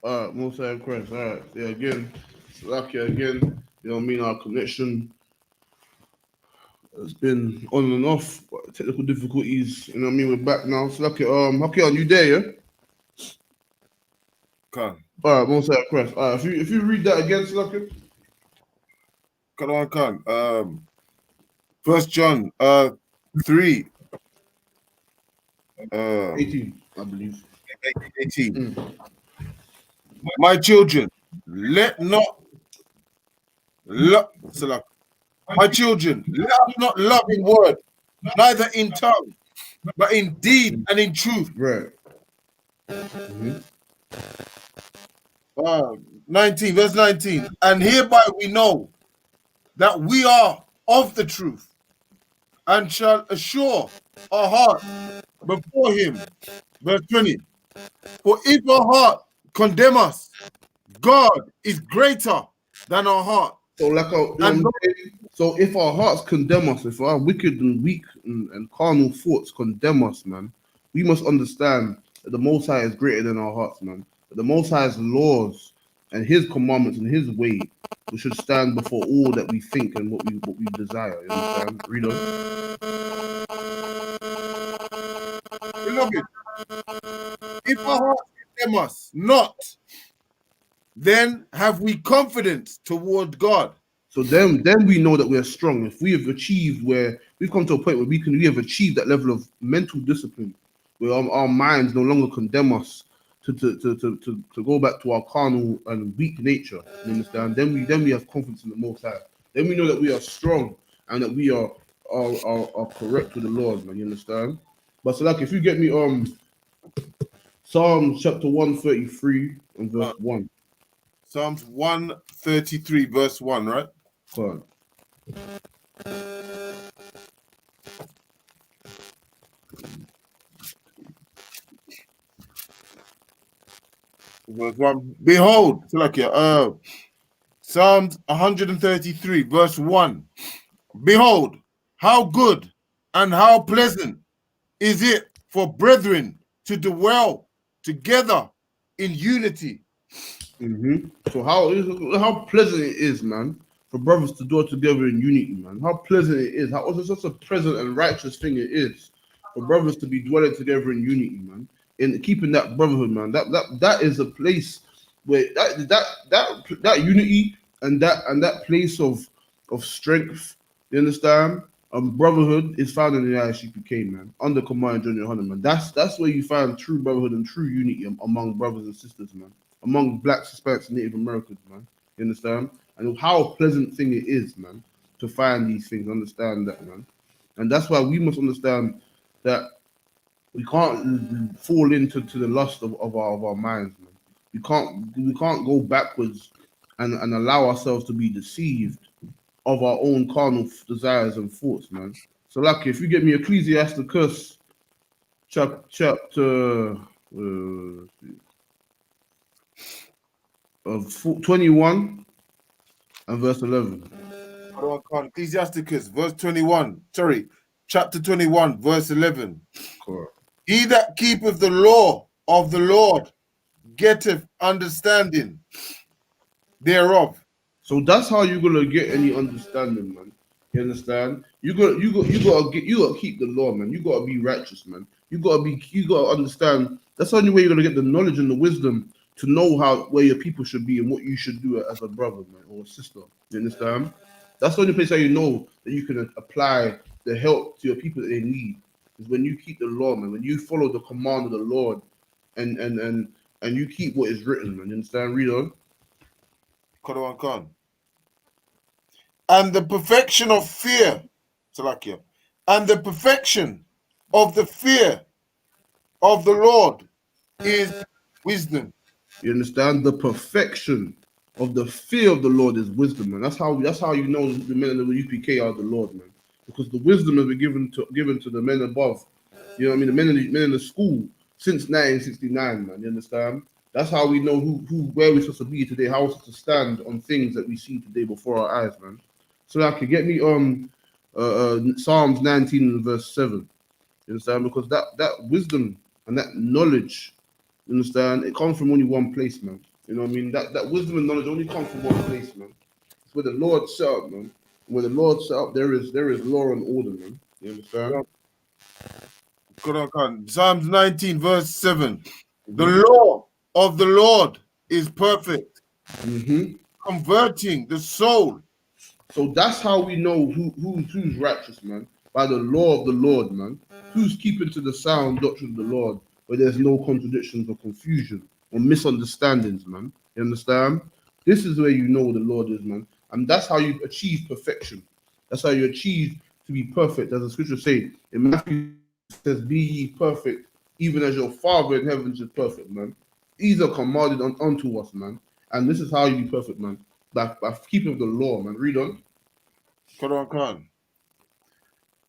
All right, most high Christ. All right, yeah, again, Salakia again. You know what I mean? Our connection has been on and off. Technical difficulties. You know what I mean? We're back now. Salakia, okay, are you there? Yeah. Can. All right, most high Christ. All right, if you read that again, Salakia. Can. First John 3 18, I believe. 18. My children, let not love my children, let us not love in word, neither in tongue, but in deed and in truth. Right. 19, verse 19. And hereby we know that we are of the truth, and shall assure our heart before him. Verse 20. For if our heart condemn us, God is greater than our heart. So, like, you know what I'm saying? So, if our hearts condemn us, if our wicked and weak and carnal thoughts condemn us, man, we must understand that the Most High is greater than our hearts, man. That the Most High's laws and His commandments and His way, we should stand before all that we think and what we desire. You understand? Read on. Beloved, if our hearts condemn us not, then have we confidence toward God. So then we know that we're strong. If we have achieved where we've come to a point where we have achieved that level of mental discipline, where our minds no longer condemn us to go back to our carnal and weak nature. You understand? Then we have confidence in the Most High. Then we know that we are strong and that we are correct with the Lord, man. You understand? But so like if you get me Psalm chapter 133 and verse 1. Psalms 133 verse 1, right? Go Verse 1. Behold, Psalms 133 verse 1. Behold, how good and how pleasant is it for brethren to dwell together in unity. So how pleasant it is, man, for brothers to dwell together in unity, man. How pleasant it is. How also such a pleasant and righteous thing it is for brothers to be dwelling together in unity, man. In keeping that brotherhood, man. That is a place where that unity and that place of strength, you understand? Brotherhood is found in the I.S.U.P.K, man, under command John YAHANNA, man. That's where you find true brotherhood and true unity among brothers and sisters, man. Among blacks, Hispanics, and Native Americans, man. You understand? And how pleasant thing it is, man, to find these things. Understand that, man. And that's why we must understand that we can't fall into the lust of our minds, man. We can't go backwards and allow ourselves to be deceived of our own carnal desires and thoughts, man. So, like, if you get me Ecclesiasticus chapter of 21 and verse 11. Ecclesiasticus verse 21. Sorry, chapter 21, verse 11. Correct. He that keepeth the law of the Lord getteth understanding thereof. So that's how you're gonna get any understanding, man. You understand? You gotta keep the law, man. You gotta be righteous, man. You gotta understand. That's the only way you're gonna get the knowledge and the wisdom to know where your people should be and what you should do as a brother, man, or a sister. You understand? That's the only place how you know that you can apply the help to your people that they need. Is when you keep the law, man. When you follow the command of the Lord, and you keep what is written, man. You understand? Read on. And the perfection of fear, Salakia, and the perfection of the fear of the Lord is wisdom. You understand? The perfection of the fear of the Lord is wisdom, man. That's how you know the men of the UPK are the Lord, man. Because the wisdom has been given to the men above. You know what I mean? The men in the school since 1969, man. You understand? That's how we know where we're supposed to be today, how we're supposed to stand on things that we see today before our eyes, man. So like, get me Psalms 19 verse 7. You understand? Because that wisdom and that knowledge, you understand, it comes from only one place, man. You know what I mean? That wisdom and knowledge only comes from one place, man. It's where the Lord set up, man. Where the Lord set up, there is law and order, man. You understand? Psalms 19, verse 7. The Mm-hmm. law of the Lord is perfect, Mm-hmm. converting the soul. So that's how we know who's righteous, man. By the law of the Lord, man. Who's keeping to the sound doctrine of the Lord, where there's no contradictions or confusion or misunderstandings, man. You understand? This is where you know the Lord is, man. And that's how you achieve perfection. That's how you achieve to be perfect. As the scriptures say in Matthew, it says, "Be ye perfect, even as your Father in heaven is perfect," man. These are commanded unto us, man. And this is how you be perfect, man. By keeping the law, man. Read on. Quran.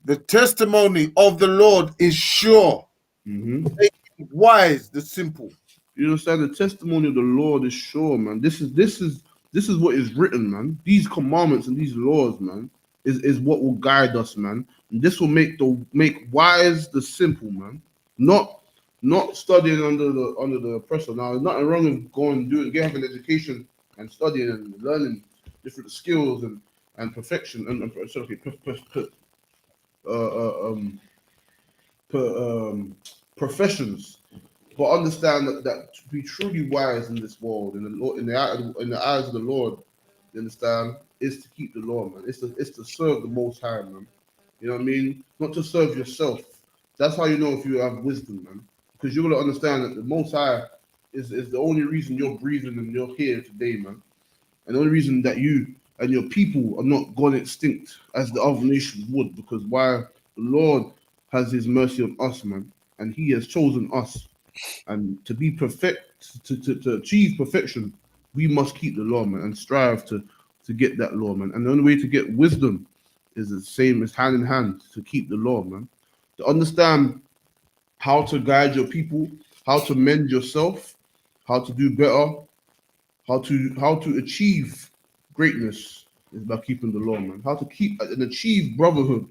The testimony of the Lord is sure, Mm-hmm. making wise the simple. You understand? The testimony of the Lord is sure, man. This is what is written, man. These commandments and these laws, man, is what will guide us, man. And this will make wise the simple, man. Not studying under the oppressor. Now, there's nothing wrong with going and having education and studying and learning different skills and perfection and sorry, professions. But understand that to be truly wise in this world, in the Lord, in the eyes of the Lord, you understand, is to keep the law, man. It's to serve the Most High, man. You know what I mean? Not to serve yourself. That's how you know if you have wisdom, man. Because you're gonna understand that the Most High is the only reason you're breathing and you're here today, man. And the only reason that you and your people are not gone extinct as the other nations would, because why the Lord has His mercy on us, man, and He has chosen us. And to be perfect, to achieve perfection, we must keep the law, man, and strive to get that law, man. And the only way to get wisdom is the same as hand in hand to keep the law, man. To understand how to guide your people, how to mend yourself, how to do better, how to achieve greatness is by keeping the law, man. How to keep and achieve brotherhood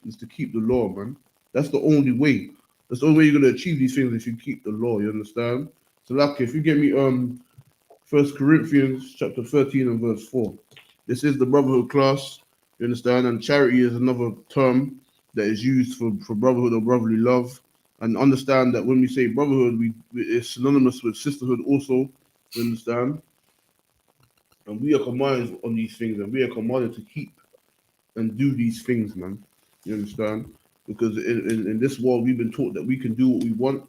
is to keep the law, man. That's the only way. That's the only way you're gonna achieve these things if you keep the law. You understand? So, like, if you get me First Corinthians chapter 13 and verse 4. This is the brotherhood class. You understand? And charity is another term that is used for brotherhood or brotherly love. And understand that when we say brotherhood, it's synonymous with sisterhood also. You understand? And we are commanded on these things, and we are commanded to keep and do these things, man. You understand? Because in this world, we've been taught that we can do what we want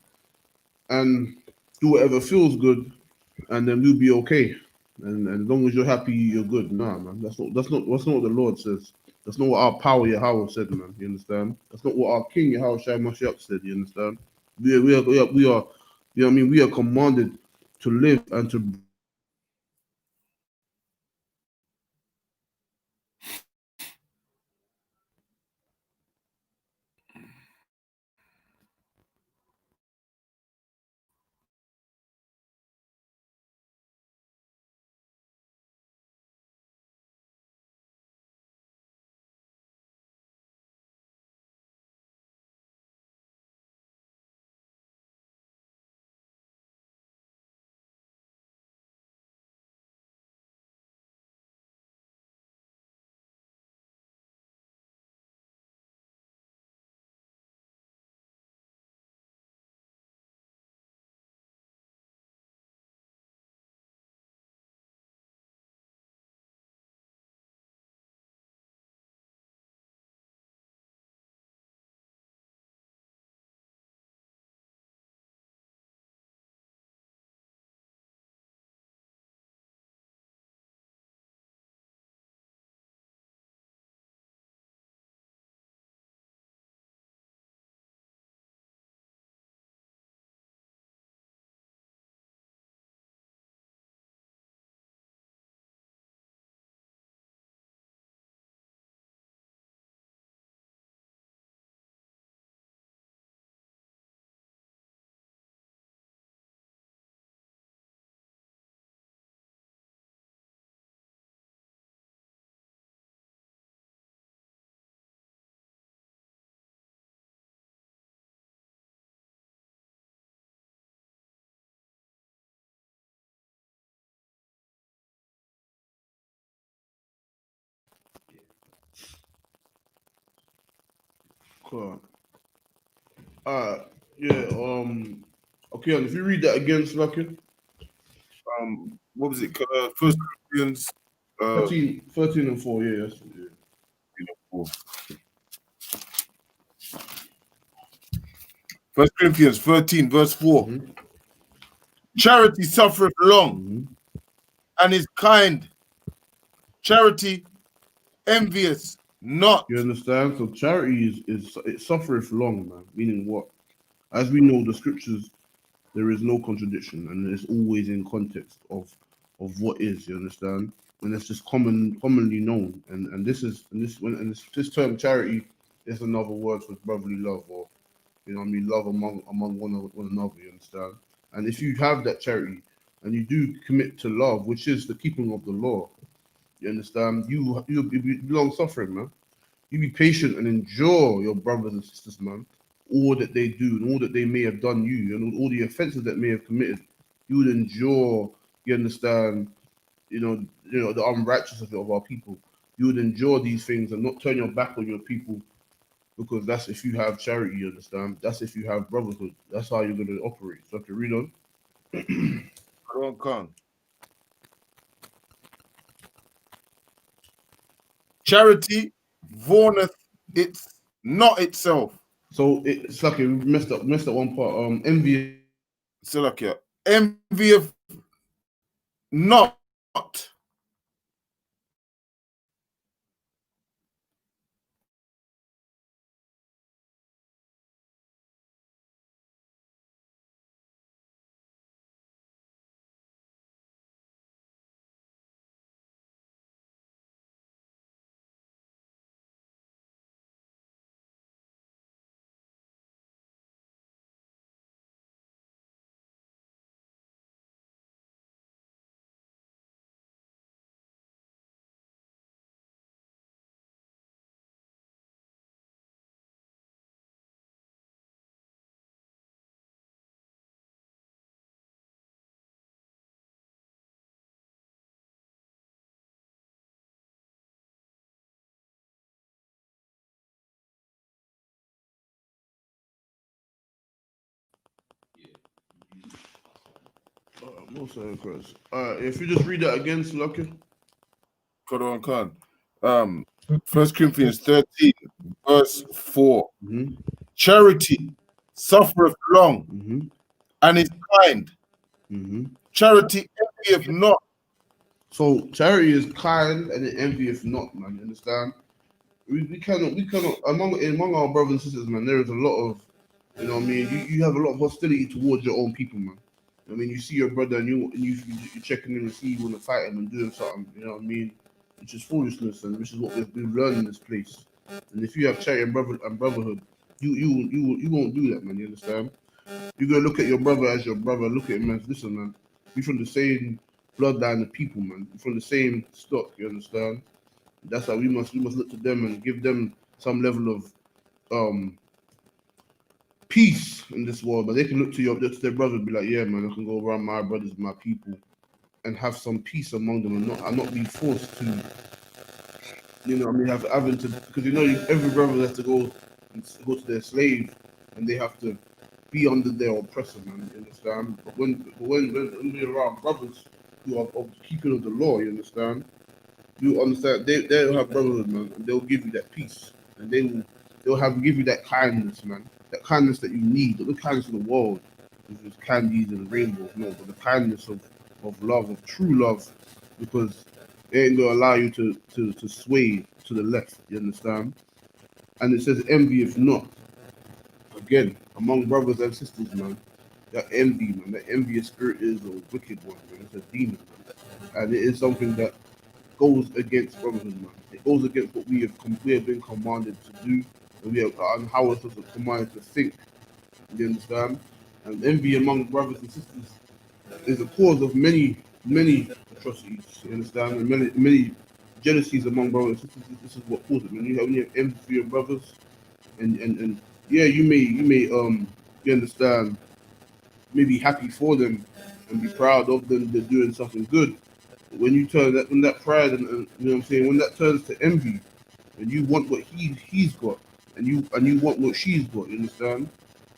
and do whatever feels good, and then we'll be okay. And as long as you're happy, you're good. Nah, man. That's not what the Lord says. That's not what our power Yahweh said, man. You understand? That's not what our King Yahweh Shai Mashiach said. You understand? We are. You know what I mean? We are commanded to live and to Cool. Yeah. Okay, and if you read that again, Slacken, What was it? First Corinthians 13 and 4. Yeah, yes. Yeah. 4. First Corinthians 13, verse 4. Mm-hmm. Charity suffereth long Mm-hmm. and is kind. Charity envious not. You understand? So charity is it suffereth long, man. Meaning what? As we know, the scriptures, there is no contradiction, and it's always in context of what is. You understand? And it's just commonly known. And this term charity is another word for brotherly love, or you know what I mean, love among one another. You understand? And if you have that charity and you do commit to love, which is the keeping of the law, you understand? You be long suffering, man. You be patient and endure your brothers and sisters, man. All that they do and all that they may have done you, and all the offenses that may have committed, you would endure. You understand? The unrighteousness of our people. You would endure these things and not turn your back on your people, because that's if you have charity. You understand? That's if you have brotherhood. That's how you're going to operate. So I have to read on. Charity vauneth it's not itself. So it's like we messed up one part. Envy. So like yeah, envieth not. Also, Chris. If you just read that again, Slucky. Quran Khan. 1 Corinthians 13, verse 4. Mm-hmm. Charity suffereth long Mm-hmm. and is kind. Mm-hmm. Charity envieth not. So charity is kind and it envieth not, man. You understand? We cannot among our brothers and sisters, man. There is a lot of, you know what I mean. You have a lot of hostility towards your own people, man. I mean, you see your brother and you're checking in and see you want to fight him and doing something. You know what I mean? Which is foolishness, and which is what we've learned in this place. And if you have charity and brotherhood, you won't do that, man. You understand? You're gonna look at your brother as your brother. Look at him as, listen, man. We from the same bloodline of people, man. We from the same stock. You understand? That's how we must look to them and give them some level of peace in this world. But they can look to their brother and be like, yeah, man, I can go around my brothers, my people, and have some peace among them, and not be forced to, you know, I mean, having to, because you know every brother has to go to their slave, and they have to be under their oppressor, man. You understand? But when we're around brothers who are of the keeping of the law, you understand? You understand? They'll have brotherhood, man, and they'll give you that peace, and they'll give you that kindness, man. That kindness that you need, not the kindness of the world, which is candies and rainbows, no, but the kindness of love, of true love, because it ain't gonna allow you to sway to the left. You understand? And it says, envy if not. Again, among brothers and sisters, man, that envy, man, that envious spirit is a wicked one, man. It's a demon, man. And it is something that goes against brotherhood, man. It goes against what we have been commanded to do, and how we're supposed to commanded to think. You understand? And envy among brothers and sisters is a cause of many atrocities. You understand? And many jealousies among brothers and sisters. This is what causes it. When you have envy for your brothers, and yeah, you may you understand, may be happy for them and be proud of them. They're doing something good. But when you turn when that pride and you know what I'm saying, when that turns to envy, and you want what he's got, and you want what she's got, you understand?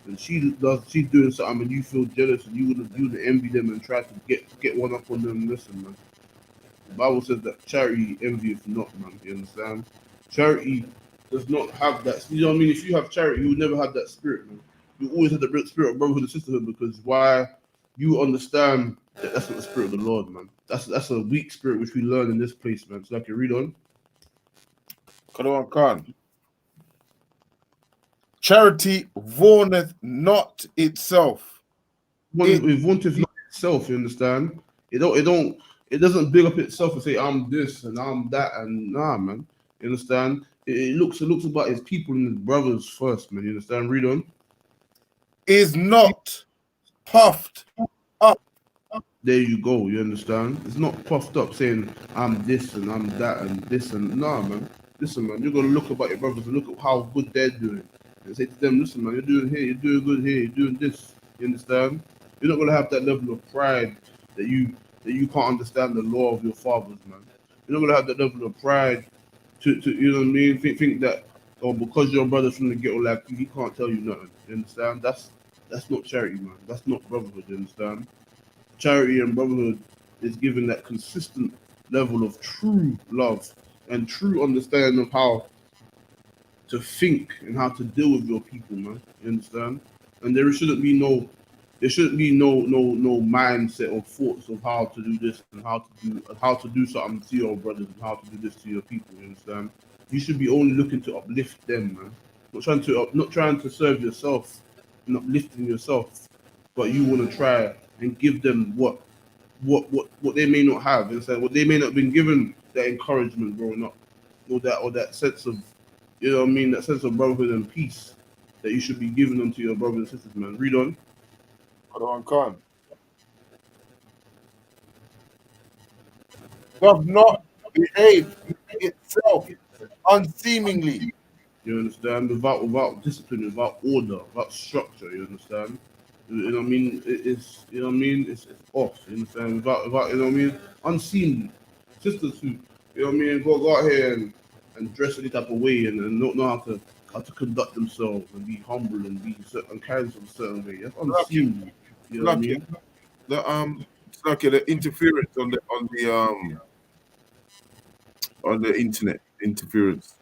And she's doing something, and you feel jealous, and you would envy them and try to get one up on them. Listen, man. The Bible says that charity envieth not, man. You understand? Charity does not have that. You know what I mean? If you have charity, you will never have that spirit, man. You always have the spirit of brotherhood and sisterhood, because why? You understand that that's not the spirit of the Lord, man. That's a weak spirit which we learn in this place, man. So I can read on. Kadawan Khan. Charity vauneth not itself. It wanteth not itself, you understand? It doesn't build up itself and say I'm this and I'm that, and nah, man. You understand? It looks about his people and his brothers first, man. You understand? Read on. Is not puffed up. There you go, you understand? It's not puffed up saying I'm this and I'm that and this and nah, man. Listen, man, you're gonna look about your brothers and look at how good they're doing. And say to them, listen, man, you're doing here, you're doing good here, you're doing this. You understand? You're not gonna have that level of pride that you can't understand the law of your fathers, man. You're not gonna have that level of pride to you know what I mean? Think that because your brother's from the ghetto like you, he can't tell you nothing. You understand? That's not charity, man. That's not brotherhood, you understand? Charity and brotherhood is given that consistent level of true love and true understanding of how to think and how to deal with your people, man. You understand? And there shouldn't be no mindset or thoughts of how to do this and how to do something to your brothers and how to do this to your people. You understand? You should be only looking to uplift them, man. Not trying to serve yourself, not uplifting yourself, but you want to try and give them what they may not have, and what they may not have been given, that encouragement growing up, or that sense of, you know what I mean, that sense of brotherhood and peace that you should be giving unto your brothers and sisters, man. Read on. Kadawan Khan. Does not behave itself unseemingly. You understand? Without discipline, without order, without structure. You understand? You know what I mean? It's, you know what I mean? It's off. You understand? Without you know what I mean? Unseemly. Sisters who, you know what I mean, go out here and dress any type of way and don't know how to conduct themselves and be humble and be certain carry themselves a certain way. That's unseemly. You know what I mean? It's like the interference on the internet. Interference.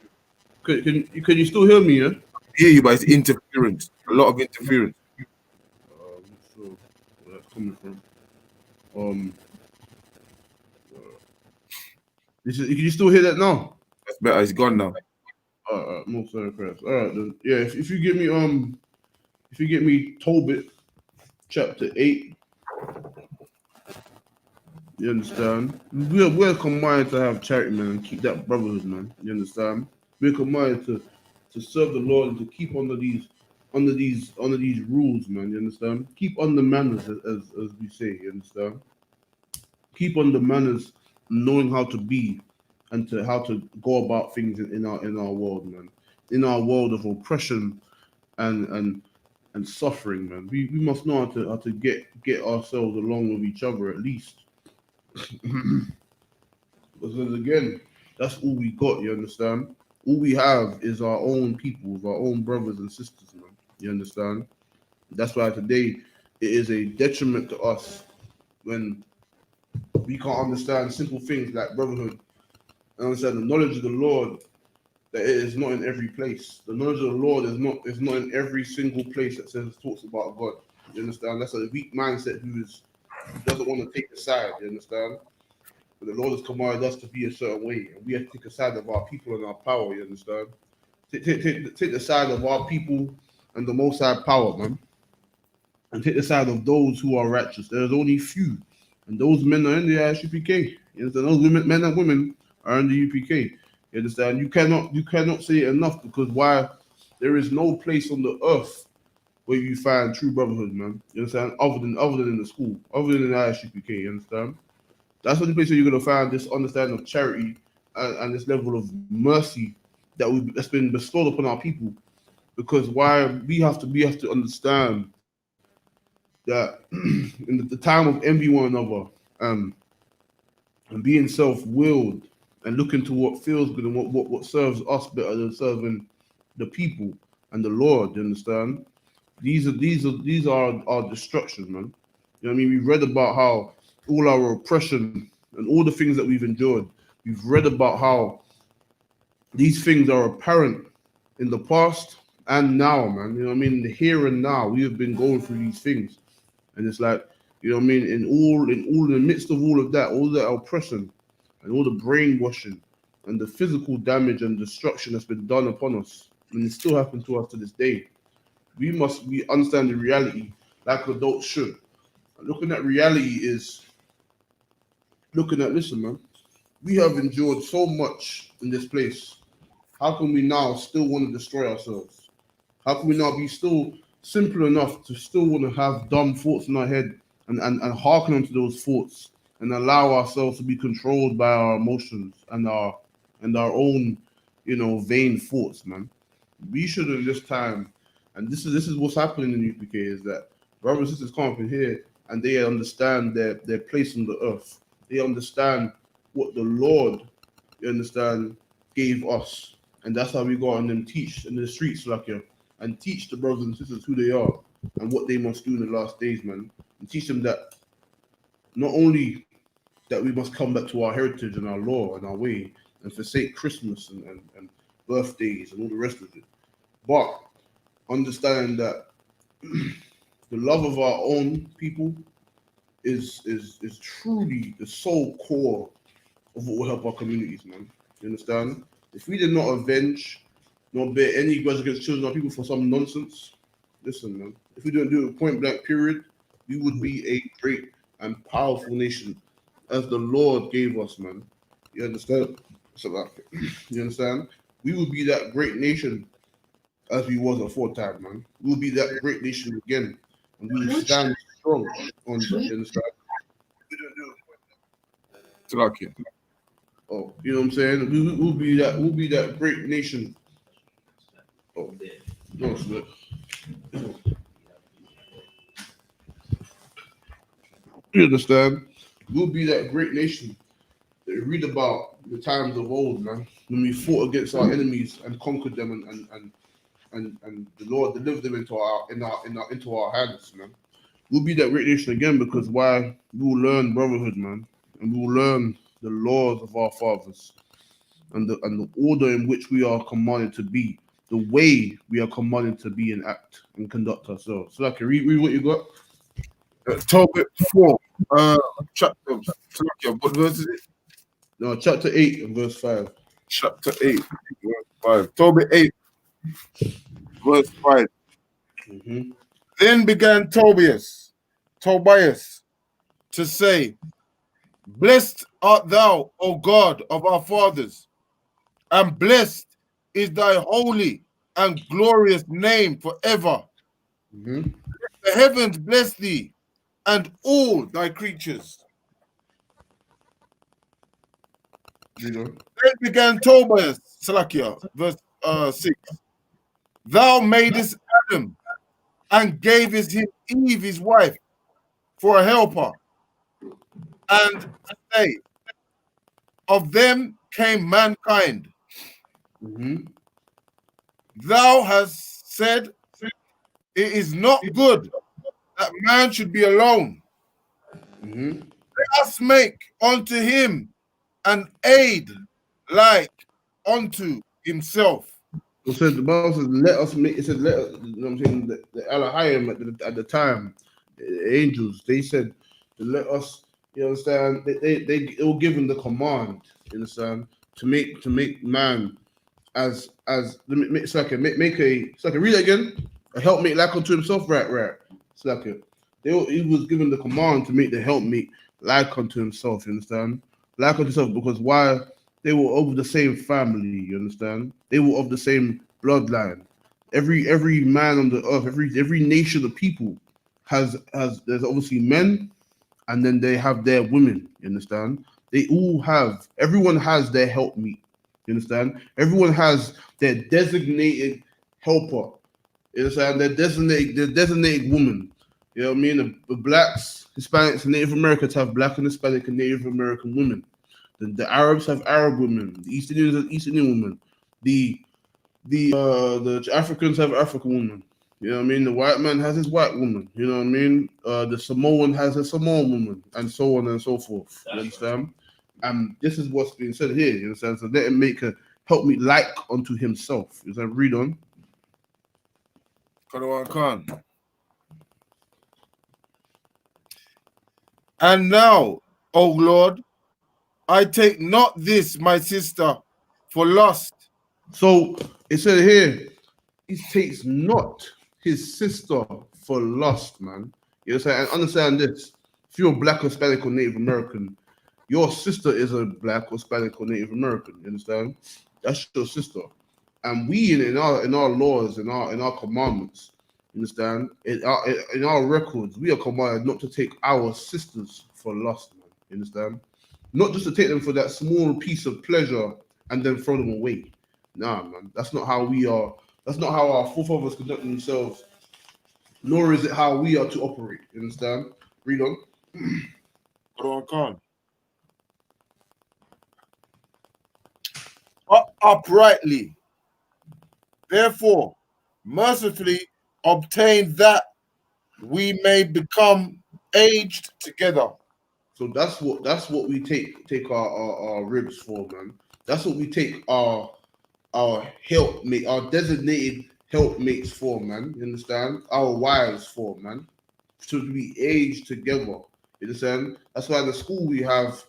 Can you still hear me? Yeah. I hear you, but it's interference. A lot of interference. So where that's coming from. Um, can you still hear that now? That's better. It's gone now. More sorry, prayers. All right, then. Yeah, if you get me Tobit chapter 8, you understand? We're commanded to have charity, man, and keep that brotherhood, man. You understand? We're commanded to serve the Lord and to keep under these rules, man. You understand? Keep on the manners, as we say. You understand? Keep on the manners, knowing how to be and to how to go about things in our world, man. In our world of oppression and suffering, man. We must know how to get ourselves along with each other at least. Because again, that's all we got, you understand? All we have is our own people, our own brothers and sisters, man. You understand? That's why today it is a detriment to us when we can't understand simple things like brotherhood and understand the knowledge of the Lord, that it is not in every place. The knowledge of the Lord is not in every single place that says talks about God. You understand? That's a weak mindset who doesn't want to take a side. You understand? But the Lord has commanded us to be a certain way, and we have to take a side of our people and our power. You understand? Take the side of our people and the Most High power, man, and take the side of those who are righteous. There's only few, and those men are in the I.S.U.P.K. You understand? Those men and women are in the UPK. You understand? You cannot say it enough, because why? There is no place on the earth where you find true brotherhood, man. You understand? Other than in the school, other than the I.S.U.P.K. You understand? That's the only place where you're gonna find this understanding of charity and this level of mercy that's been bestowed upon our people. Because why we have to understand that in the time of envy one another, and being self-willed and looking to what feels good and what serves us better than serving the people and the Lord. You understand? These are our destruction, man. You know what I mean? We've read about how all our oppression and all the things that we've endured. We've read about how these things are apparent in the past and now, man. You know what I mean? The here and now, we have been going through these things, and it's like, you know what I mean? In the midst of all of that, all the oppression and all the brainwashing and the physical damage and destruction that's been done upon us, and it still happens to us to this day. We understand the reality like adults should. Looking at reality is looking at, listen, man, we have endured so much in this place. How can we now still want to destroy ourselves? How can we now be still simple enough to still want to have dumb thoughts in our head and hearken onto those thoughts and allow ourselves to be controlled by our emotions and our own, vain thoughts, man? We should have this time, and this is what's happening in UPK, is that brothers and sisters come up in here and they understand their place on the earth. They understand what the Lord, you understand, gave us. And that's how we go on and teach in the streets, like you, and teach the brothers and sisters who they are and what they must do in the last days, man. And teach them that not only that we must come back to our heritage and our law and our way and forsake Christmas and birthdays and all the rest of it, but understanding that the love of our own people is truly the sole core of what will help our communities, man. You understand? If we did not avenge nor bear any grudge against children or people for some nonsense, listen, man, if we didn't do it point blank period, we would be a great and powerful nation as the Lord gave us, man. You understand? You understand? We would be that great nation as we was aforetime, man. We will be that great nation again, and we will stand strong on that. You understand? Salakia. Oh, you know what I'm saying? We'll be that. We'll be that great nation. Oh, no, sir. You understand? We'll be that great nation that we read about the times of old, man, when we fought against our enemies and conquered them, and the Lord delivered them into our hands, man. We'll be that great nation again because why? We will learn brotherhood, man, and we will learn the laws of our fathers and the order in which we are commanded to be, the way we are commanded to be and act and conduct ourselves. So, read what you got. Tobit 4, chapter, Salakia, what verse is it? No, chapter 8 and verse 5. Chapter 8, verse 5. Tobit 8, verse 5. Mm-hmm. Then began Tobias, to say, Blessed art thou, O God of our fathers, and blessed is thy holy and glorious name forever. Mm-hmm. The heavens bless thee, and all thy creatures. Then began Tobias, Salakia, verse 6. Thou madest Adam, and gavest him Eve his wife for a helper, and say, of them came mankind. Mm-hmm. Thou hast said, it is not good that man should be alone. Mm-hmm. Let us make unto him an aid like unto himself. It said the Bible says, "Let us make." It said, "Let us." You know what I'm saying? The Elohim at the time, the angels, they said, to "Let us." You understand? They were given the command. You understand? To make man it's like read it again. A helpmate like unto himself. Right. It's like he was given the command to make the helpmate like unto himself. You understand? Like unto himself, because why? They were of the same family. You understand? They were of the same bloodline. Every man on the earth, every nation of people has there's obviously men, and then they have their women. You understand? Everyone has their helpmeet. You understand? Everyone has their designated helper. You understand? Their designated woman. You know what I mean? The blacks, Hispanics, and Native Americans have black and Hispanic and Native American women. The Arabs have Arab women. The East Indians have East Indian women. The the Africans have African woman. You know what I mean? The white man has his white woman. You know what I mean? The Samoan has a Samoan woman, and so on and so forth. You understand? And this is what's being said here. You understand? So let him make a help me like unto himself. You understand? Read on. And now, O Lord, I take not this, my sister, for lust. So it said here, he takes not his sister for lust, man. You understand? And understand this. If you're black, Hispanic, or Native American, your sister is a black, Hispanic, or Native American. You understand? That's your sister. And we in our laws, in our commandments, you understand? In our records, we are commanded not to take our sisters for lust, man. You understand? Not just to take them for that small piece of pleasure and then throw them away. Nah, man. That's not how we are. That's not how our forefathers conduct themselves, nor is it how we are to operate. You understand? Read on. But uprightly, therefore, mercifully obtain that we may become aged together. So that's what we take our ribs for, man. That's what we take our helpmate, our designated helpmates for, man. You understand? Our wives for, man. To be aged together. You understand? That's why in the school we have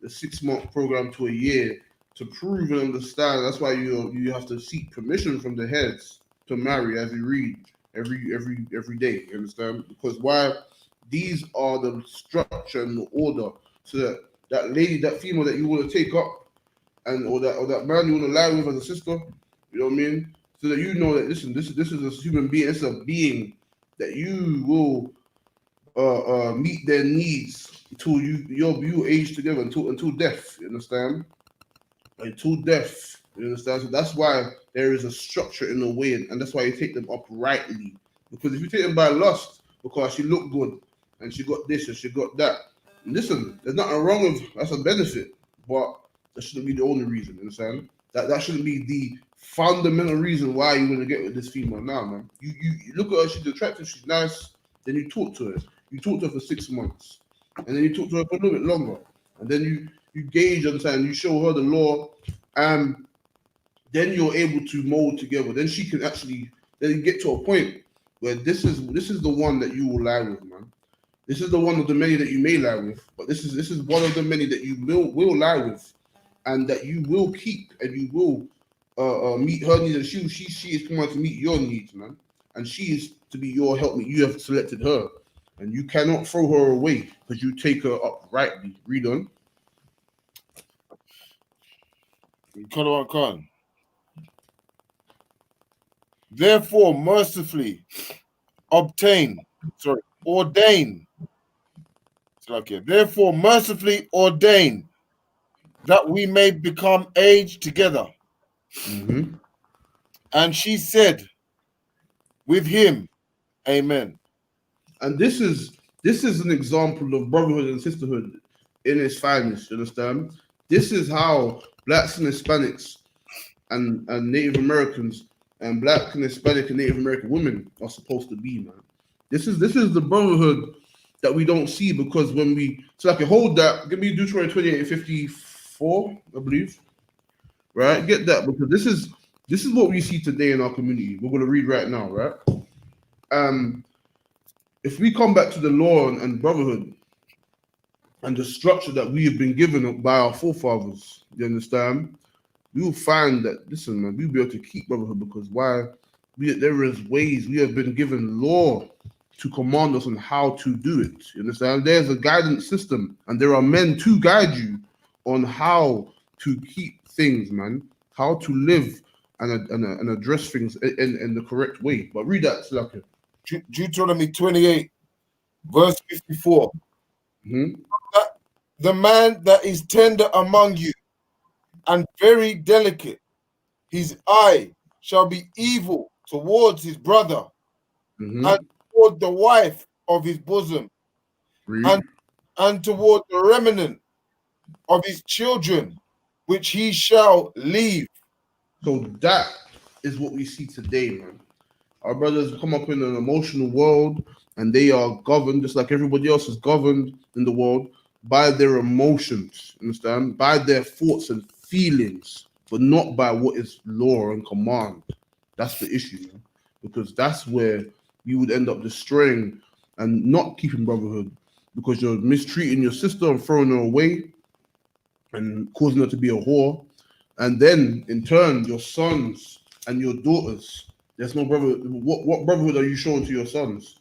the 6-month program to a year to prove and understand. That's why you have to seek permission from the heads to marry, as you read every day. You understand? Because why? These are the structure and the order, so that lady, that female that you want to take up, and or that man you want to lie with as a sister, you know what I mean? So that you know that listen, this is a human being. It's a being that you will meet their needs until you age together until death. You understand? Until death. You understand? So that's why there is a structure in the way, and that's why you take them uprightly. Because if you take them by lust, because she looked good and she got this and she got that, listen, there's nothing wrong with that's a benefit, but that shouldn't be the only reason. You understand? That shouldn't be the fundamental reason why you want to get with this female now, man. You look at her, she's attractive, she's nice, then you talk to her. You talk to her for 6 months, and then you talk to her for a little bit longer, and then you gauge on time, you show her the law, and then you're able to mold together. Then she can actually then get to a point where this is the one that you will lie with, man. This is the one of the many that you may lie with, but this is one of the many that you will lie with, and that you will keep, and you will meet her needs, and she is coming out to meet your needs, man. And she is to be your helpmate. You have selected her, and you cannot throw her away because you take her uprightly. Read on. Therefore, mercifully ordain. Therefore, mercifully ordain that we may become aged together. Mm-hmm. And she said, with him, amen. And this is an example of brotherhood and sisterhood in its finest. You understand? This is how blacks and Hispanics and Native Americans and black and Hispanic and Native American women are supposed to be, man. This is the brotherhood that we don't see, because when we so I can hold that, give me Deuteronomy 28:54, I believe. Right? Get that, because this is what we see today in our community. We're gonna read right now, right? If we come back to the law and brotherhood and the structure that we have been given by our forefathers, you understand? We will find that, listen, man, we'll be able to keep brotherhood, because there is ways, we have been given law to command us on how to do it. You understand? There's a guidance system, and there are men to guide you on how to keep things, man, how to live and address things in the correct way. But read that, Slacker. Deuteronomy 28, verse 54. Mm-hmm. The man that is tender among you and very delicate, his eye shall be evil towards his brother, Mm-hmm. and toward the wife of his bosom, and toward the remnant of his children, which he shall leave. So that is what we see today, man. Our brothers come up in an emotional world and they are governed just like everybody else is governed in the world by their emotions, understand? By their thoughts and feelings, but not by what is law and command. That's the issue, man. Because that's where you would end up destroying and not keeping brotherhood because you're mistreating your sister and throwing her away and causing her to be a whore. And then in turn, your sons and your daughters, there's no brother. What brotherhood are you showing to your sons?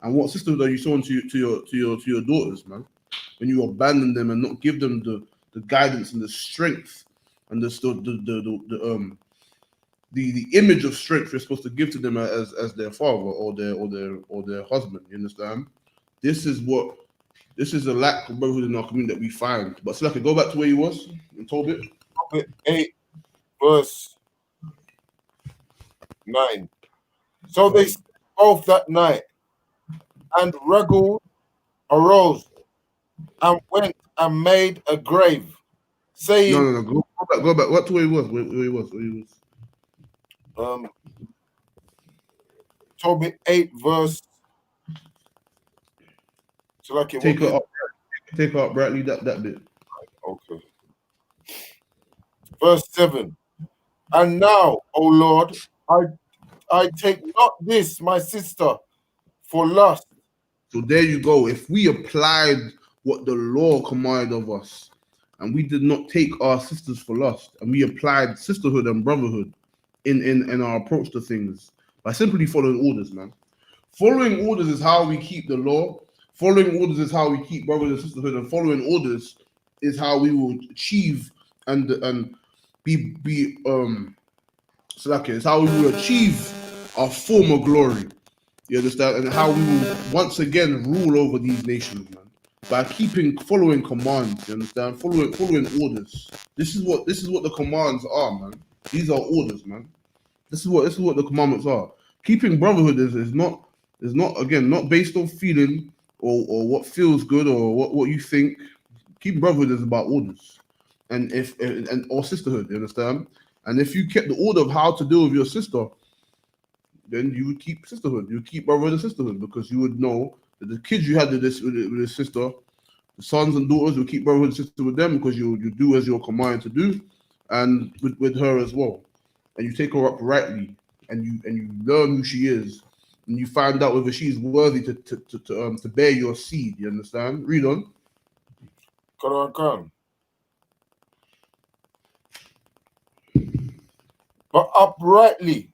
And what sisterhood are you showing to your daughters, man? When you abandon them and not give them the guidance and the strength and the image of strength you're supposed to give to them as their father or their husband. You understand? This is a lack of brotherhood in our community that we find. But so, like, go back to where you was in Tobit. 8 verse 9. So they slept both that night, and Ragul arose and went and made a grave, saying, No. Go back. What to where he was? Where he was? Where he was? Tobit 8 verse. So like it, Take it up. Take up brightly that bit. Okay. Verse 7. And now, O Lord, I take not this, my sister, for lust. So there you go. If we applied what the law commanded of us, and we did not take our sisters for lust, and we applied sisterhood and brotherhood in our approach to things by simply following orders, man. Following orders is how we keep the law. Following orders is how we keep brotherhood and sisterhood, and following orders is how we will achieve and be so that is how we will achieve our former glory. You understand? And how we will once again rule over these nations, man. By following commands, you understand? Following orders. This is what the commands are, man. These are orders, man. This is what the commandments are. Keeping brotherhood is not again not based on feeling or what feels good or what you think. Keeping brotherhood is about orders. And or sisterhood, you understand? And if you kept the order of how to deal with your sister, then you would keep sisterhood. You would keep brotherhood and sisterhood because you would know that the kids you had with this sister, the sons and daughters, will keep brotherhood and sister with them because you do as you're commanded to do, and with her as well. And you take her up rightly, and you learn who she is, and you find out whether she's worthy to bear your seed. You understand? Read on. Come. But uprightly,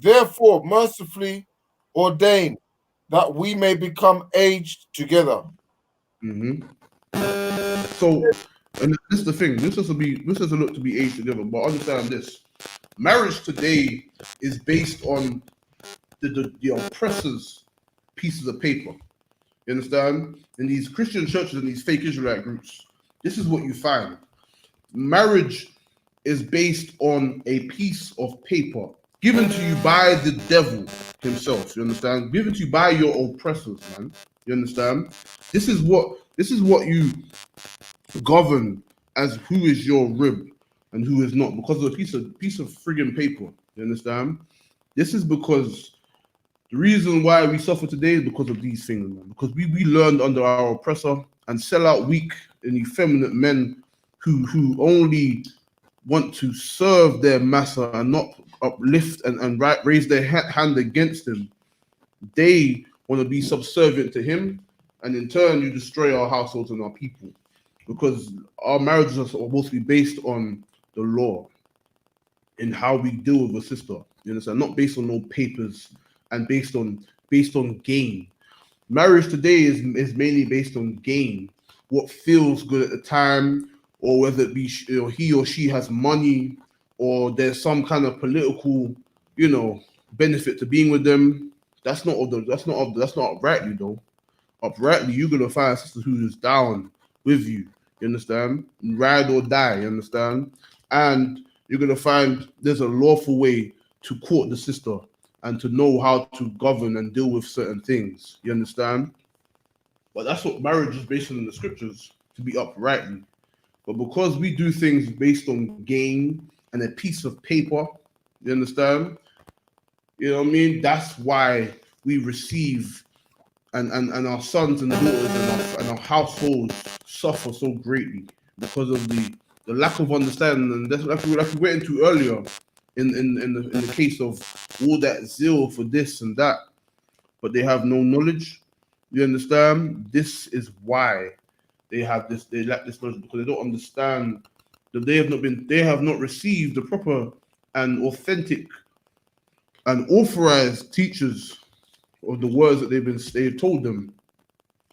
therefore mercifully ordain that we may become aged together. Mm-hmm. So, and this is the thing. This has to look to be aged together. But understand this: marriage today is based on the oppressor's pieces of paper. You understand? In these Christian churches and these fake Israelite groups, this is what you find. Marriage is based on a piece of paper given to you by the devil himself. You understand? Given to you by your oppressors, man. You understand? This is what you govern as who is your rib and who is not because of a piece of friggin' paper. You understand? This is because the reason why we suffer today is because of these things, man. Because we learned under our oppressor and sell out weak and effeminate men who only want to serve their master and not uplift and raise their hand against him. They want to be subservient to him, and in turn, you destroy our households and our people because our marriages are supposed to be based on the law in how we deal with a sister. You understand? Not based on no papers and based on gain. Marriage today is mainly based on gain, what feels good at the time, or whether it be he or she has money, or there's some kind of political, benefit to being with them. That's not uprightly though. Uprightly, you're gonna find a sister who is down with you. You understand? Ride or die. You understand? And you're gonna find there's a lawful way to court the sister and to know how to govern and deal with certain things. You understand? But that's what marriage is based on in the scriptures, to be uprightly. But because we do things based on gain and a piece of paper. You understand? You know what I mean? That's why we receive and our sons and daughters and our households suffer so greatly because of the lack of understanding. And that's like we went into earlier in the case of all that zeal for this and that, but they have no knowledge. You understand? This is why they have this. They lack this knowledge because they don't understand that they have not received the proper and authentic and authorized teachers of the words that they've told them,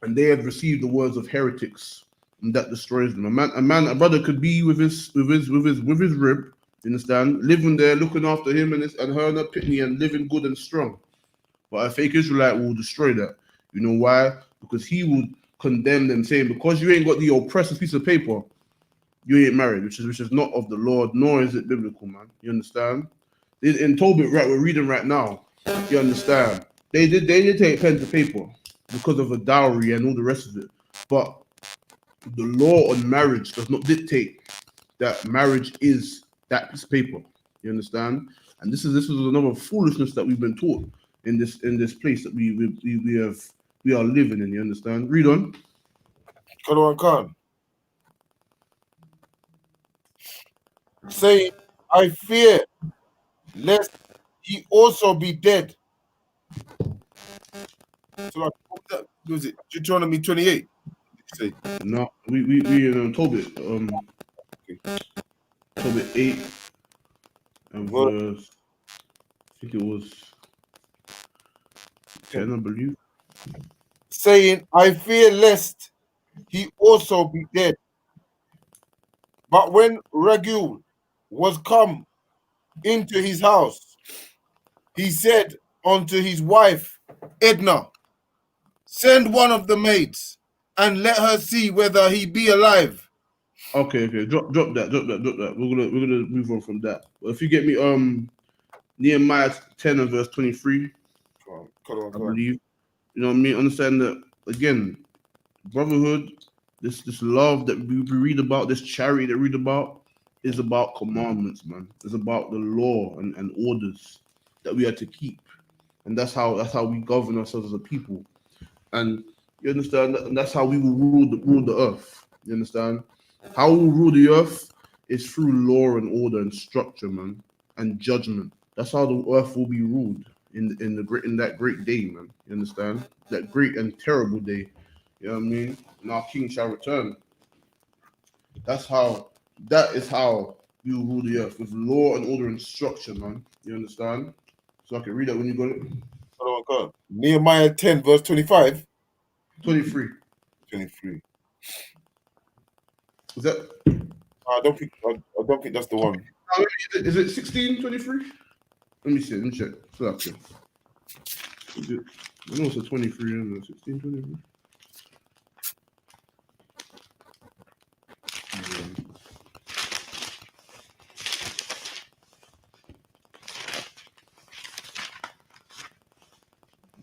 and they have received the words of heretics, and that destroys them. A brother could be with his rib, you understand, living there, looking after him and her and her pitney and living good and strong. But a fake Israelite will destroy that. You know why? Because he would condemn them, saying, because you ain't got the oppressive piece of paper, you ain't married, which is not of the Lord, nor is it biblical, man. You understand? In Tobit, right, we're reading right now. You understand? They did take pen to paper because of a dowry and all the rest of it. But the law on marriage does not dictate that marriage is that piece of paper. You understand? And this is another foolishness that we've been taught in this place that we are living in. You understand? Read on. Khan Khan, saying, I fear lest he also be dead. So like, what was it? Deuteronomy 28. Say, No, we Tobit Tobit 8 and well, verse, I think it was 10, I believe. saying, I fear lest he also be dead. But when Regul was come into his house, he said unto his wife Edna, send one of the maids and let her see whether he be alive. Okay. Drop that. We're gonna move on from that. But if you get me Nehemiah 10 and verse 23, I believe. You know what I mean? Understand that again, brotherhood, this love that we read about, this charity that we read about, is about commandments, man. It's about the law and orders that we are to keep. And that's how we govern ourselves as a people. And you understand that, and that's how we will rule the earth. You understand? How we will rule the earth is through law and order and structure, man, and judgment. That's how the earth will be ruled in that great day, man. You understand? That great and terrible day. You know what I mean? And our king shall return. That is how you rule the earth with law and order and structure, man. You understand? So I can read that when you got it. Nehemiah 10, verse 25. 23. 23. Is that I don't think that's the one. is it 1623? Let me see. Let me check. So okay. Is it, I know it's a 23 and a 1623.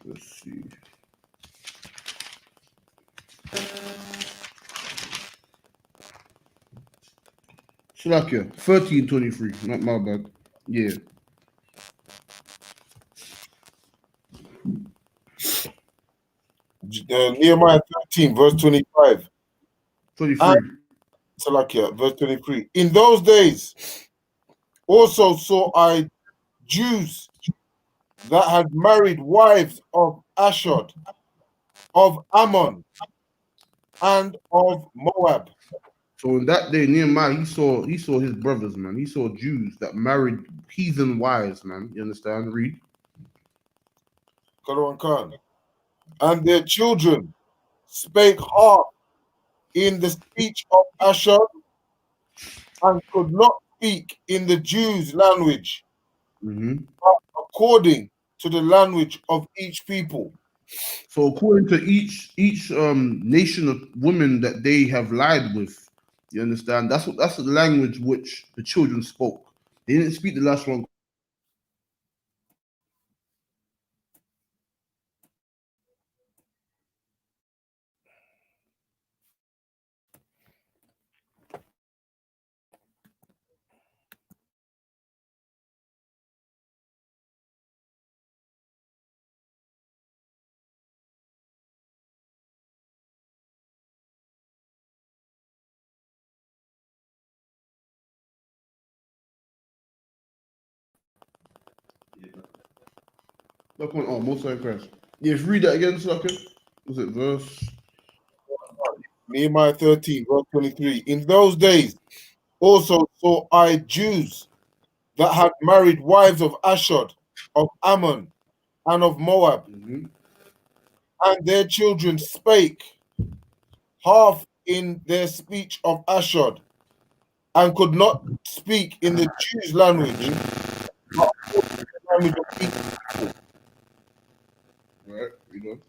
Let's see. Shalakia, 1323. Not my bad. Yeah. Nehemiah 13, verse 25. 23. And Salakia, verse 23. In those days also saw I Jews that had married wives of Ashod, of Ammon, and of Moab. So in that day, Nehemiah, he saw his brothers, man. He saw Jews that married heathen wives, man. You understand? Read. Karawan Khan. And their children spake hard in the speech of Ashod and could not speak in the Jews' language, Mm-hmm. but according to the language of each people. So according to each nation of women that they have lied with, you understand? That's the language which the children spoke. They didn't speak the last one Look on, oh, Most High Christ. Yes, read that again, Slacker. Was it verse? Nehemiah 13, verse 23. In those days also saw I Jews that had married wives of Ashdod, of Ammon, and of Moab, Mm-hmm. and their children spake half in their speech of Ashdod, and could not speak in the Jews' language, but the language of Egypt. Right, read on.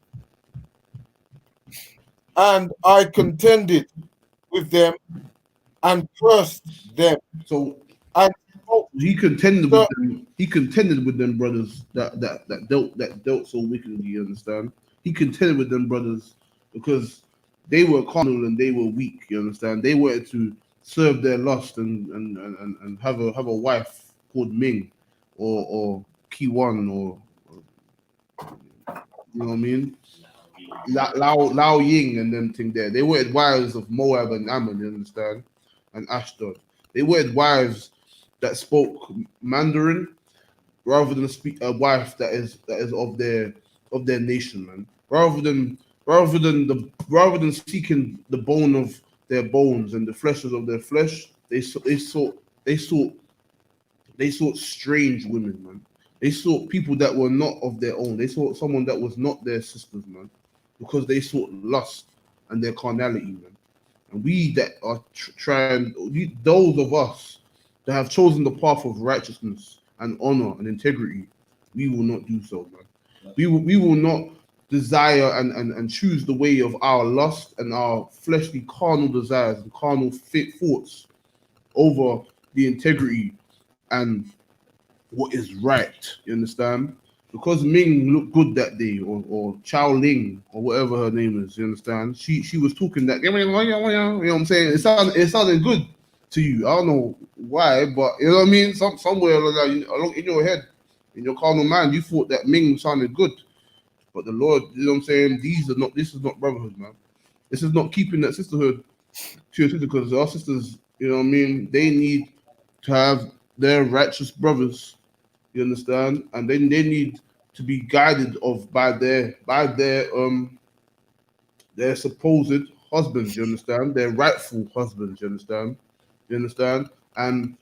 And I contended with them and cursed them, So and spoke he contended with certain them. He contended with them brothers that dealt so wickedly. You understand? He contended with them brothers because they were carnal and they were weak. You understand? They wanted to serve their lust and have a wife called Ming or Kiwan or you know what I mean? Lao Ying and them thing there. They wanted wives of Moab and Ammon, you understand? And Ashdod. They wanted wives that spoke Mandarin rather than speak a wife that is of their nation, man. Rather than seeking the bone of their bones and the fleshes of their flesh, they sought they sought strange women, man. They sought people that were not of their own. They sought someone that was not their sisters, man, because they sought lust and their carnality, man. And we that are those of us that have chosen the path of righteousness and honor and integrity, we will not do so, man. We will not desire and choose the way of our lust and our fleshly carnal desires and carnal fit thoughts over the integrity and what is right. You understand? Because Ming looked good that day, or Chao Ling, or whatever her name is. You understand? She was talking that. You know what I'm saying? It sounded good to you. I don't know why, but you know what I mean. Somewhere along in your head, in your carnal mind, you thought that Ming sounded good. But the Lord, you know what I'm saying? This is not brotherhood, man. This is not keeping that sisterhood to your sister, because our sisters, you know what I mean? They need to have their righteous brothers, you understand? And then they need to be guided by their supposed husbands, you understand? Their rightful husbands, you understand? You understand? And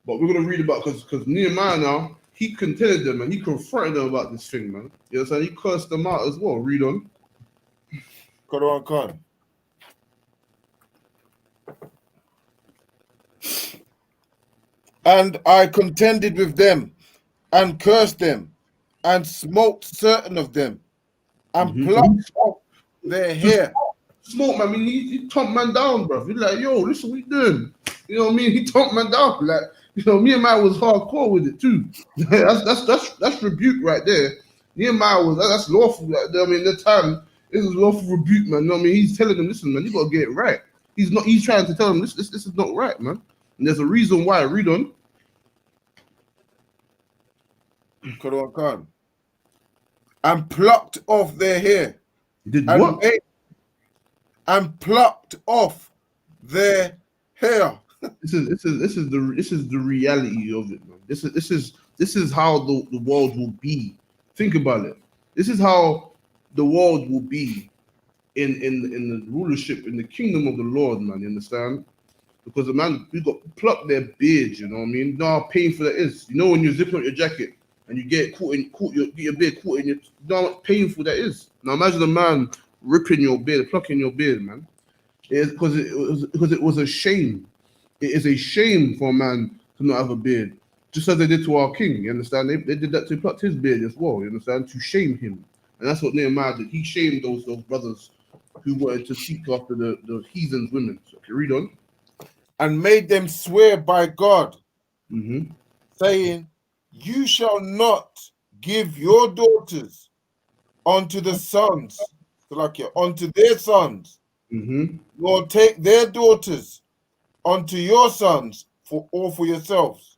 but we're gonna read about because Nehemiah now he contended them and he confronted them about this thing, man. You understand? He cursed them out as well. Read on. Quran Khan. And I contended with them and cursed them and smote certain of them and So plucked off their hair. Smoke, man. I mean, he topped man down, bro. He's like, yo, listen, what we doing? You know what I mean? He topped man down. Like, you know, Nehemiah was hardcore with it too. that's rebuke right there. Nehemiah was that's lawful. Like, I mean, the time it was lawful rebuke, man. You know what I mean? He's telling them, listen, man, you gotta get it right. He's trying to tell them this is not right, man. And there's a reason why. Read on. Quran Khan. And plucked off their hair. He did And what? and plucked off their hair. This is the reality of it, man. This is how the world will be. Think about it. This is how the world will be in the rulership in the kingdom of the Lord, man. You understand? Because the man we got plucked their beards. You know what I mean? You know how painful that is. You know when you're zipping up your jacket and you get get your beard caught in your. You know how painful that is. Now imagine a man ripping your beard, plucking your beard, man. Because it was a shame. It is a shame for a man to not have a beard, just as they did to our king. You understand? They did that to pluck his beard as well. You understand? To shame him, and that's what Nehemiah did. He shamed those brothers who wanted to seek after the heathen's women. So, okay, read on. And made them swear by God, Mm-hmm. saying, you shall not give your daughters unto the sons, unto their sons, Mm-hmm. nor take their daughters unto your sons for yourselves.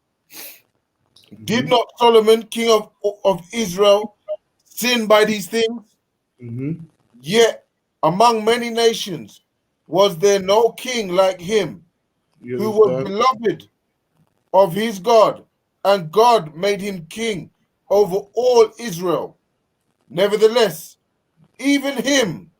Did not Solomon, king of Israel, sin by these things? Mm-hmm. Yet among many nations was there no king like him, You who was understand? beloved of his God and God made him king over all Israel. Nevertheless, even him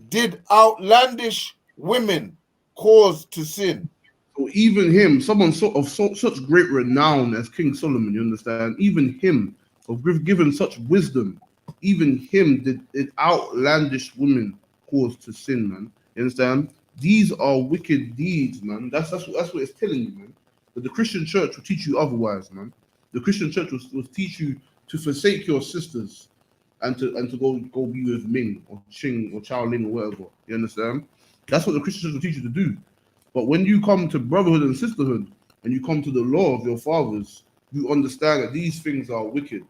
did outlandish women cause to sin. So even him, someone such great renown as King Solomon, you understand? Even him, given such wisdom, even him did outlandish women cause to sin, man. You understand? These are wicked deeds, man. That's what it's telling you, man. But the Christian church will teach you otherwise, man. The Christian church will teach you to forsake your sisters and to go be with Ming or Ching or Chao Ling or whatever. You understand? That's what the Christian church will teach you to do. But when you come to brotherhood and sisterhood and you come to the law of your fathers, you understand that these things are wicked.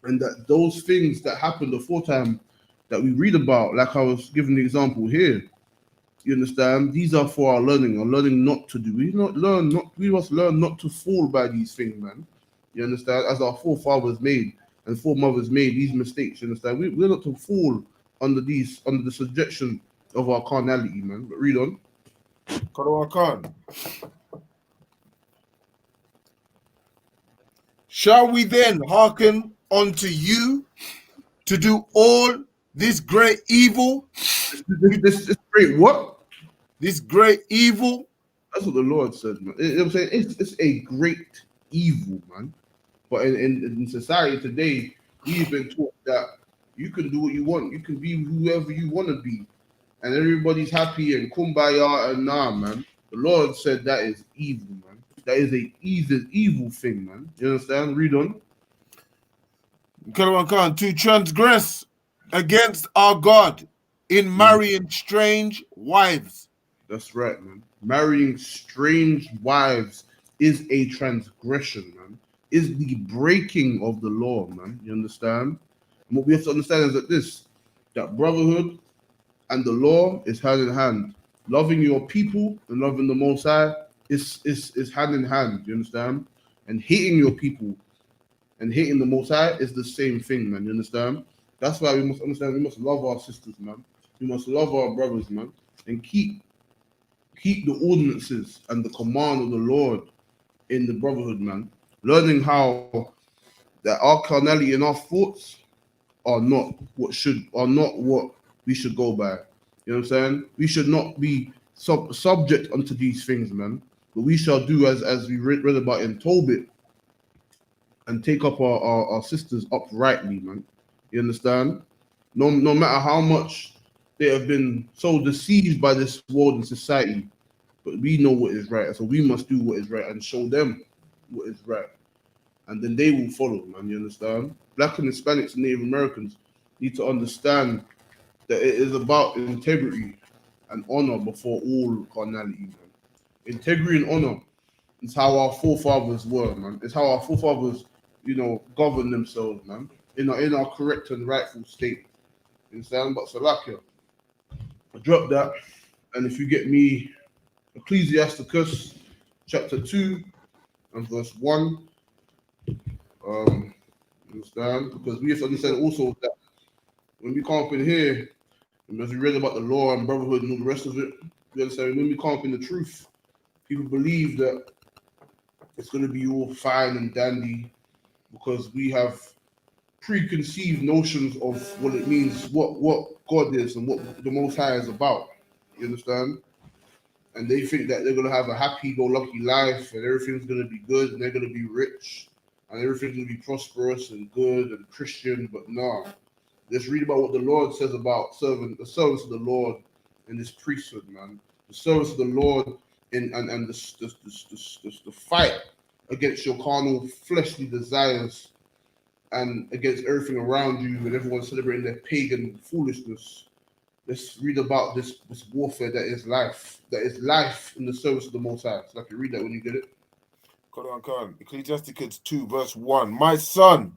And that those things that happened aforetime that we read about, like I was giving the example here, you understand? These are for our learning not to do. We must learn not to fall by these things, man. You understand? As our forefathers made and foremothers made these mistakes, you understand? We're not to fall under the subjection of our carnality, man. But read on. Khan. Shall we then hearken unto you to do all this great evil? This great what? This great evil? That's what the Lord said, man. You know what I'm saying? It's a great evil, man. But in society today, we've been taught that you can do what you want. You can be whoever you want to be. And everybody's happy and kumbaya and nah, man. The Lord said that is evil, man. That is a evil thing, man. You understand? Read on. Khan, to transgress against our God in marrying strange wives. That's right, man. Marrying strange wives is a transgression, man. Is the breaking of the law, man. You understand? And what we have to understand is that brotherhood and the law is hand in hand. Loving your people and loving the Most High is hand in hand. You understand? And hating your people and hating the Most High is the same thing, man. You understand? That's why we must understand. We must love our sisters, man. We must love our brothers, man, and keep the ordinances and the command of the Lord in the brotherhood, man. Learning how that our carnality and our thoughts are not what we should go by. You know what I'm saying? We should not be subject unto these things, man. But we shall do as we read about in Tobit and take up our sisters uprightly, man. You understand? No matter how much they have been so deceived by this world and society, but we know what is right. So we must do what is right and show them what is right. And then they will follow, man. You understand? Black and Hispanics and Native Americans need to understand that it is about integrity and honor before all carnality, man. Integrity and honor is how our forefathers were, man. It's how our forefathers, govern themselves, man, in our correct and rightful state. You understand? But Salakia, I drop that. And if you get me Ecclesiasticus chapter 2 and verse 1, understand? Because we have to understand also that when we come up in here, and as we read about the law and brotherhood and all the rest of it, we understand when we come up in the truth, people believe that it's going to be all fine and dandy because we have preconceived notions of what it means, what God is and what the Most High is about. You understand? And they think that they're going to have a happy-go-lucky life and everything's going to be good and they're going to be rich and everything's going to be prosperous and good and Christian, but nah. Let's read about what the Lord says about the service of the Lord in this priesthood, man. The service of the Lord and the fight against your carnal fleshly desires and against everything around you and everyone celebrating their pagan foolishness. Let's read about this warfare that is life in the service of the Most High. So I can read that when you get it. Come. Ecclesiasticus 2 verse 1. My son,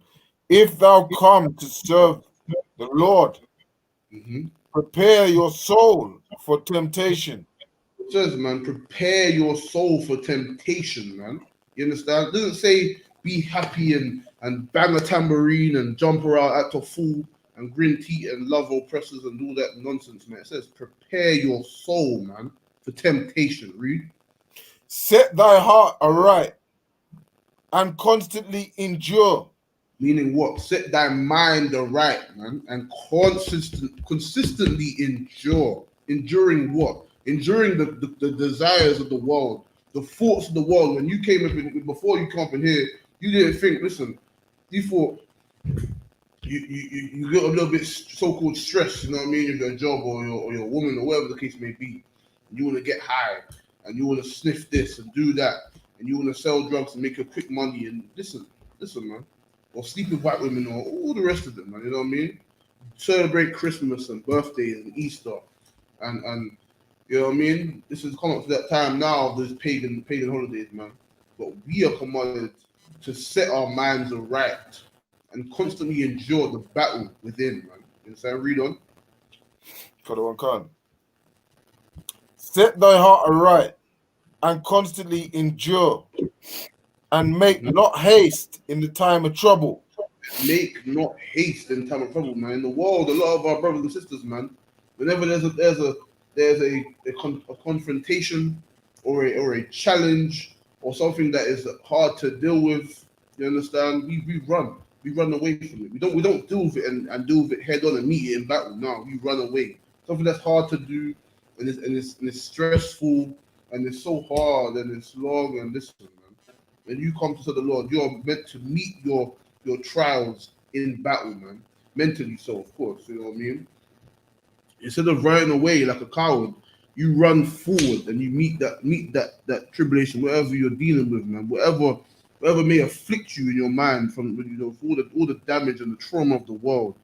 if thou come to serve the Lord, prepare your soul for temptation. It says, man, prepare your soul for temptation, man. You understand? It doesn't say be happy and bang a tambourine and jump around at a fool and grin teeth and love oppressors and all that nonsense, man. It says prepare your soul, man, for temptation. Read. Set thy heart aright and constantly endure. Meaning what? Set thy mind aright, man, and consistently endure. Enduring what? Enduring the desires of the world, the thoughts of the world. When you came up in, before you come up in here, you didn't think, listen, you thought you get a little bit so-called stressed, you know what I mean, with your job or your woman or whatever the case may be. And you want to get high and you want to sniff this and do that and you want to sell drugs and make a quick money and listen, man. Or sleep with white women or all the rest of them, man, you know what I mean? Celebrate Christmas and birthdays and Easter and you know what I mean? This has come up to that time now of those pagan holidays, man. But we are commanded to set our minds aright and constantly endure the battle within, man. You understand? Read on. Set thy heart aright and constantly endure, and make not haste in the time of trouble. Make not haste in time of trouble, man. In the world, a lot of our brothers and sisters, man, whenever there's a confrontation or a challenge or something that is hard to deal with, you understand? We run away from it. We don't deal with it and deal with it head on and meet it in battle. No, we run away. Something that's hard to do and it's stressful and it's so hard and it's long and listen, man. When you come to the Lord, you're meant to meet your trials in battle, man. Mentally so, of course, you know what I mean? Instead of running away like a coward, you run forward and you meet that tribulation, whatever you're dealing with, man. Whatever may afflict you in your mind from all the damage and the trauma of the world,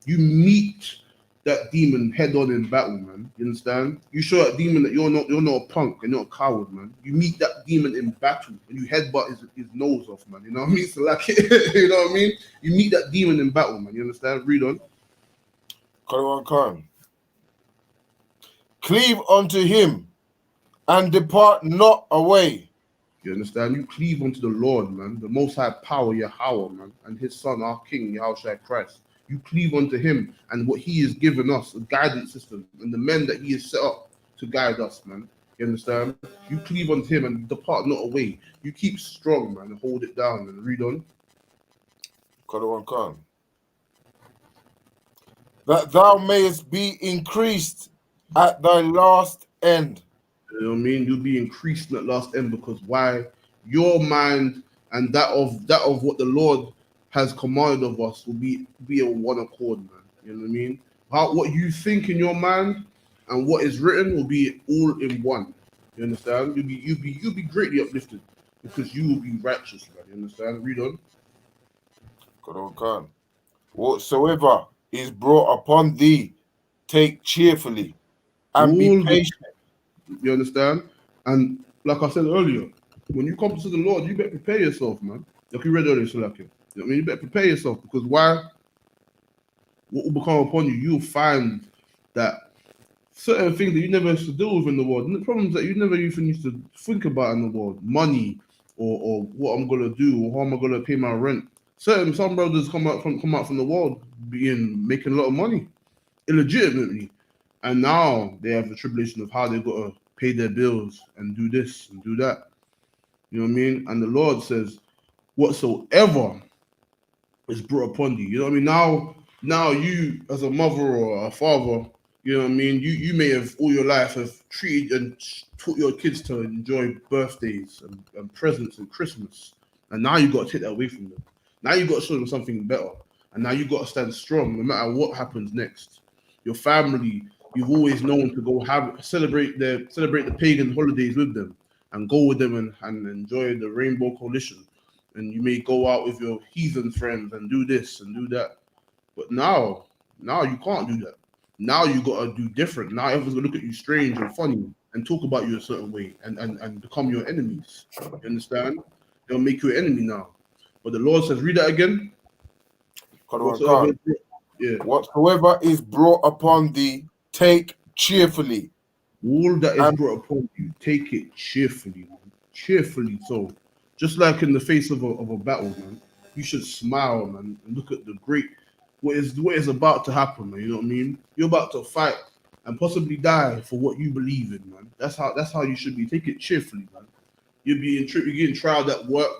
you meet that demon head on in battle, man. You understand? You show that demon that you're not a punk and you're not a coward, man. You meet that demon in battle and you headbutt his nose off, man. You know what I mean? So like, you know what I mean? You meet that demon in battle, man. You understand? Read on. Cleave unto him and depart not away. You understand? You cleave unto the Lord, man, the Most High Power, Yahweh, man, and His Son, our King, Yahushua Christ. You cleave unto Him and what He has given us, a guidance system, and the men that He has set up to guide us, man. You understand? You cleave unto Him and depart not away. You keep strong, man, and hold it down. And read on. That thou mayest be increased at thy last end. You know what I mean? You'll be increased in that last end because why? Your mind and that of what the Lord has commanded of us will be a one accord, man. You know what I mean? What you think in your mind and what is written will be all in one. You understand? You'll be greatly uplifted because you will be righteous, man. You understand? Read on. Whatsoever is brought upon thee, take cheerfully and be patient. You understand? And like I said earlier, when you come to the Lord, you better prepare yourself, man. Like you read earlier, so like, you know what I mean? You better prepare yourself because why? What will become upon you? You'll find that certain things that you never used to deal with in the world, and the problems that you never even used to think about in the world, money or what I'm gonna do or how am I gonna pay my rent. Some brothers come out from the world making a lot of money, illegitimately, and now they have the tribulation of how they gotta pay their bills and do this and do that. You know what I mean? And the Lord says, whatsoever is brought upon you. You know what I mean? Now you as a mother or a father, you know what I mean? You may have all your life have treated and taught your kids to enjoy birthdays and presents and Christmas. And now you got to take that away from them. Now you got to show them something better. And now you got to stand strong no matter what happens next. Your family, you've always known to go celebrate the pagan holidays with them and go with them and enjoy the Rainbow Coalition. And you may go out with your heathen friends and do this and do that. But now you can't do that. Now you gotta do different. Now everyone's gonna look at you strange and funny and talk about you a certain way and become your enemies. You understand? They'll make you an enemy now. But the Lord says, read that again. Whatsoever is brought upon thee, take cheerfully. All that is brought upon you, take it cheerfully, man. Cheerfully. So, just like in the face of a battle, man, you should smile, man, and look at the great what is about to happen, man. You know what I mean? You're about to fight and possibly die for what you believe in, man. That's how you should be. Take it cheerfully, man. You're getting trialed at work.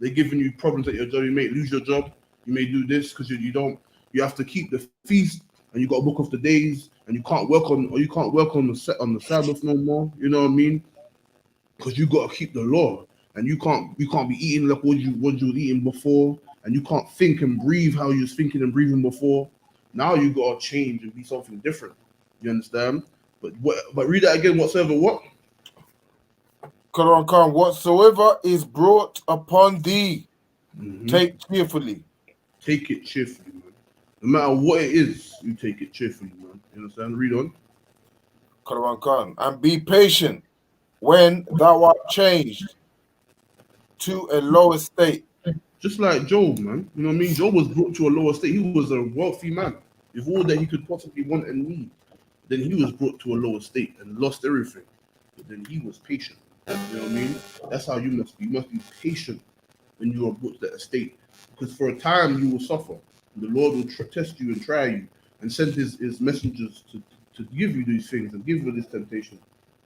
They're giving you problems at your job. You may lose your job. You may do this because you have to keep the feast, and you got to book off the days, and you can't work on the Sabbath no more. You know what I mean? Because you got to keep the law, and you can't be eating like what you were eating before, and you can't think and breathe how you was thinking and breathing before. Now you got to change and be something different. You understand? But read that again. Whatsoever what? Quran, whatsoever is brought upon thee, take cheerfully. Take it cheerfully, man. No matter what it is, you take it cheerfully, man. You understand? Read on. Quran, and be patient when thou art changed to a lower state. Just like Job, man. You know what I mean? Job was brought to a lower state. He was a wealthy man with all that he could possibly want and need. Then he was brought to a lower state and lost everything. But then he was patient. You know what I mean? That's how you must be. You must be patient when you are brought to that state. Because for a time you will suffer. The Lord will test you and try you and send his messengers to give you these things and give you this temptation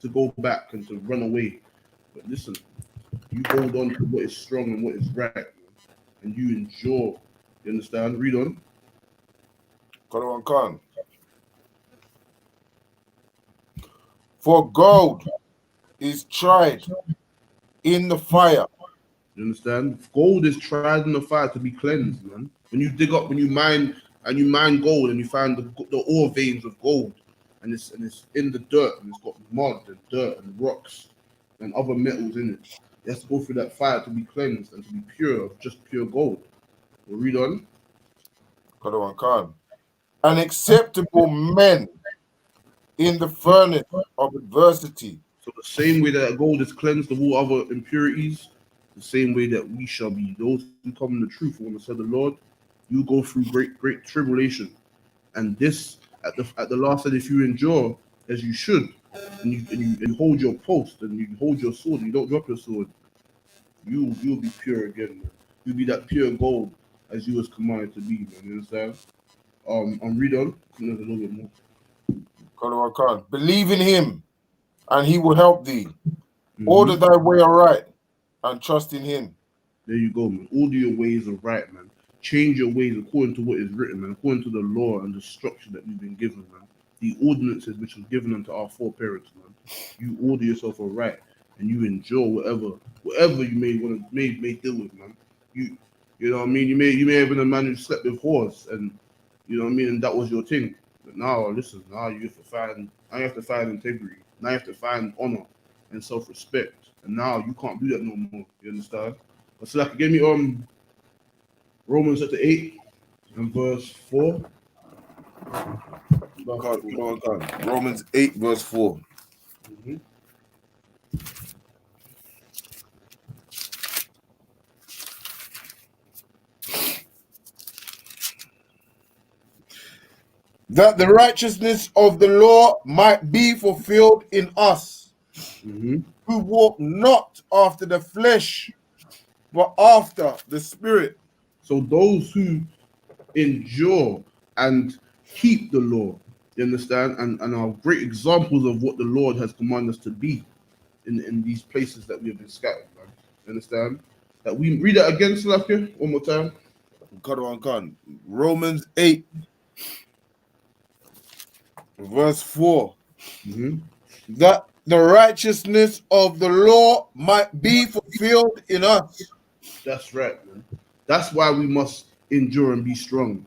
to go back and to run away. But listen, you hold on to what is strong and what is right, man, and you endure. You understand? Read on. Quran. For gold is tried in the fire. You understand? Gold is tried in the fire to be cleansed, man. When you dig up, when you mine gold and you find the ore veins of gold, and it's in the dirt and it's got mud and dirt and rocks and other metals in it. It has to go through that fire to be cleansed and to be pure of just pure gold. We'll read on. Quran. An acceptable men in the furnace of adversity. So the same way that gold is cleansed of all other impurities, the same way that we shall be. Those who come in the truth, when I said the Lord, you go through great tribulation. And this at the last end, if you endure as you should, and you hold your post and you hold your sword, and you don't drop your sword, you'll be pure again, man. You'll be that pure gold as you was commanded to be, man. You understand? Read on. There's a little bit more. Quran. Believe in him, and he will help thee. Order thy way aright, and trust in him. There you go, man. Order your ways aright, man. Change your ways according to what is written, man. According to the law and the structure that we've been given, man. The ordinances which was given unto our foreparents, man. You order yourself aright, and you endure whatever you may deal with, man. You know what I mean. You may have been a man who slept with whores, and you know what I mean, and that was your thing. But now, listen, now you have to find integrity. Now you have to find honor and self-respect. And now you can't do that no more. You understand? But so like, give me Romans chapter 8 and verse 4. Romans 8 verse 4. That the righteousness of the law might be fulfilled in us, who walk not after the flesh, but after the spirit. So those who endure and keep the law, you understand, and are great examples of what the Lord has commanded us to be in these places that we have been scattered, man. You understand? That we read that again, Slakia, one more time. Romans 8 verse 4. That the righteousness of the law might be fulfilled in us. That's right, man. That's why we must endure and be strong,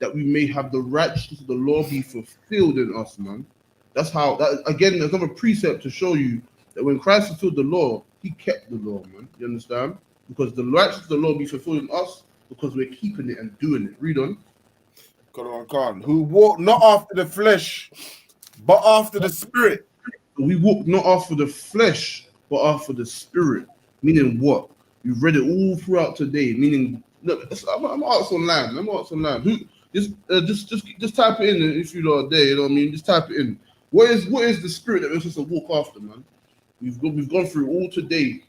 that we may have the righteousness of the law be fulfilled in us, man. That's how, that again, there's another precept to show you that when Christ fulfilled the law, he kept the law, man. You understand? Because the righteousness of the law be fulfilled in us because we're keeping it and doing it. Read on. Who walk not after the flesh, but after the spirit. We walk not after the flesh, but after the spirit. Meaning what? We've read it all throughout today. Meaning, look, I'm asked online. Who just type it in if you are there. You know what I mean? Just type it in. What is the spirit that we're supposed to walk after, man? We've gone through all today.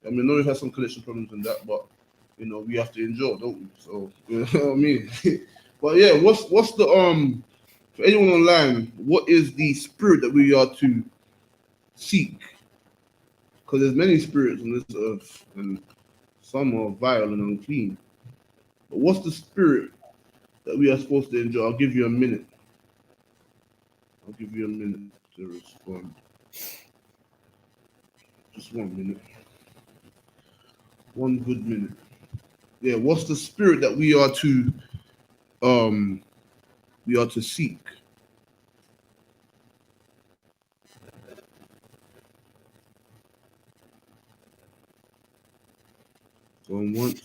I mean, I know we've had some connection problems and that, but you know we have to endure, don't we? So you know what I mean. But yeah, what's the for anyone online? What is the spirit that we are to seek? Because there's many spirits on this earth, and Some are vile and unclean. But what's the spirit that we are supposed to enjoy? I'll give you a minute. I'll give you a minute to respond. Just 1 minute. 1 good minute. Yeah, what's the spirit that we are to seek? Going once.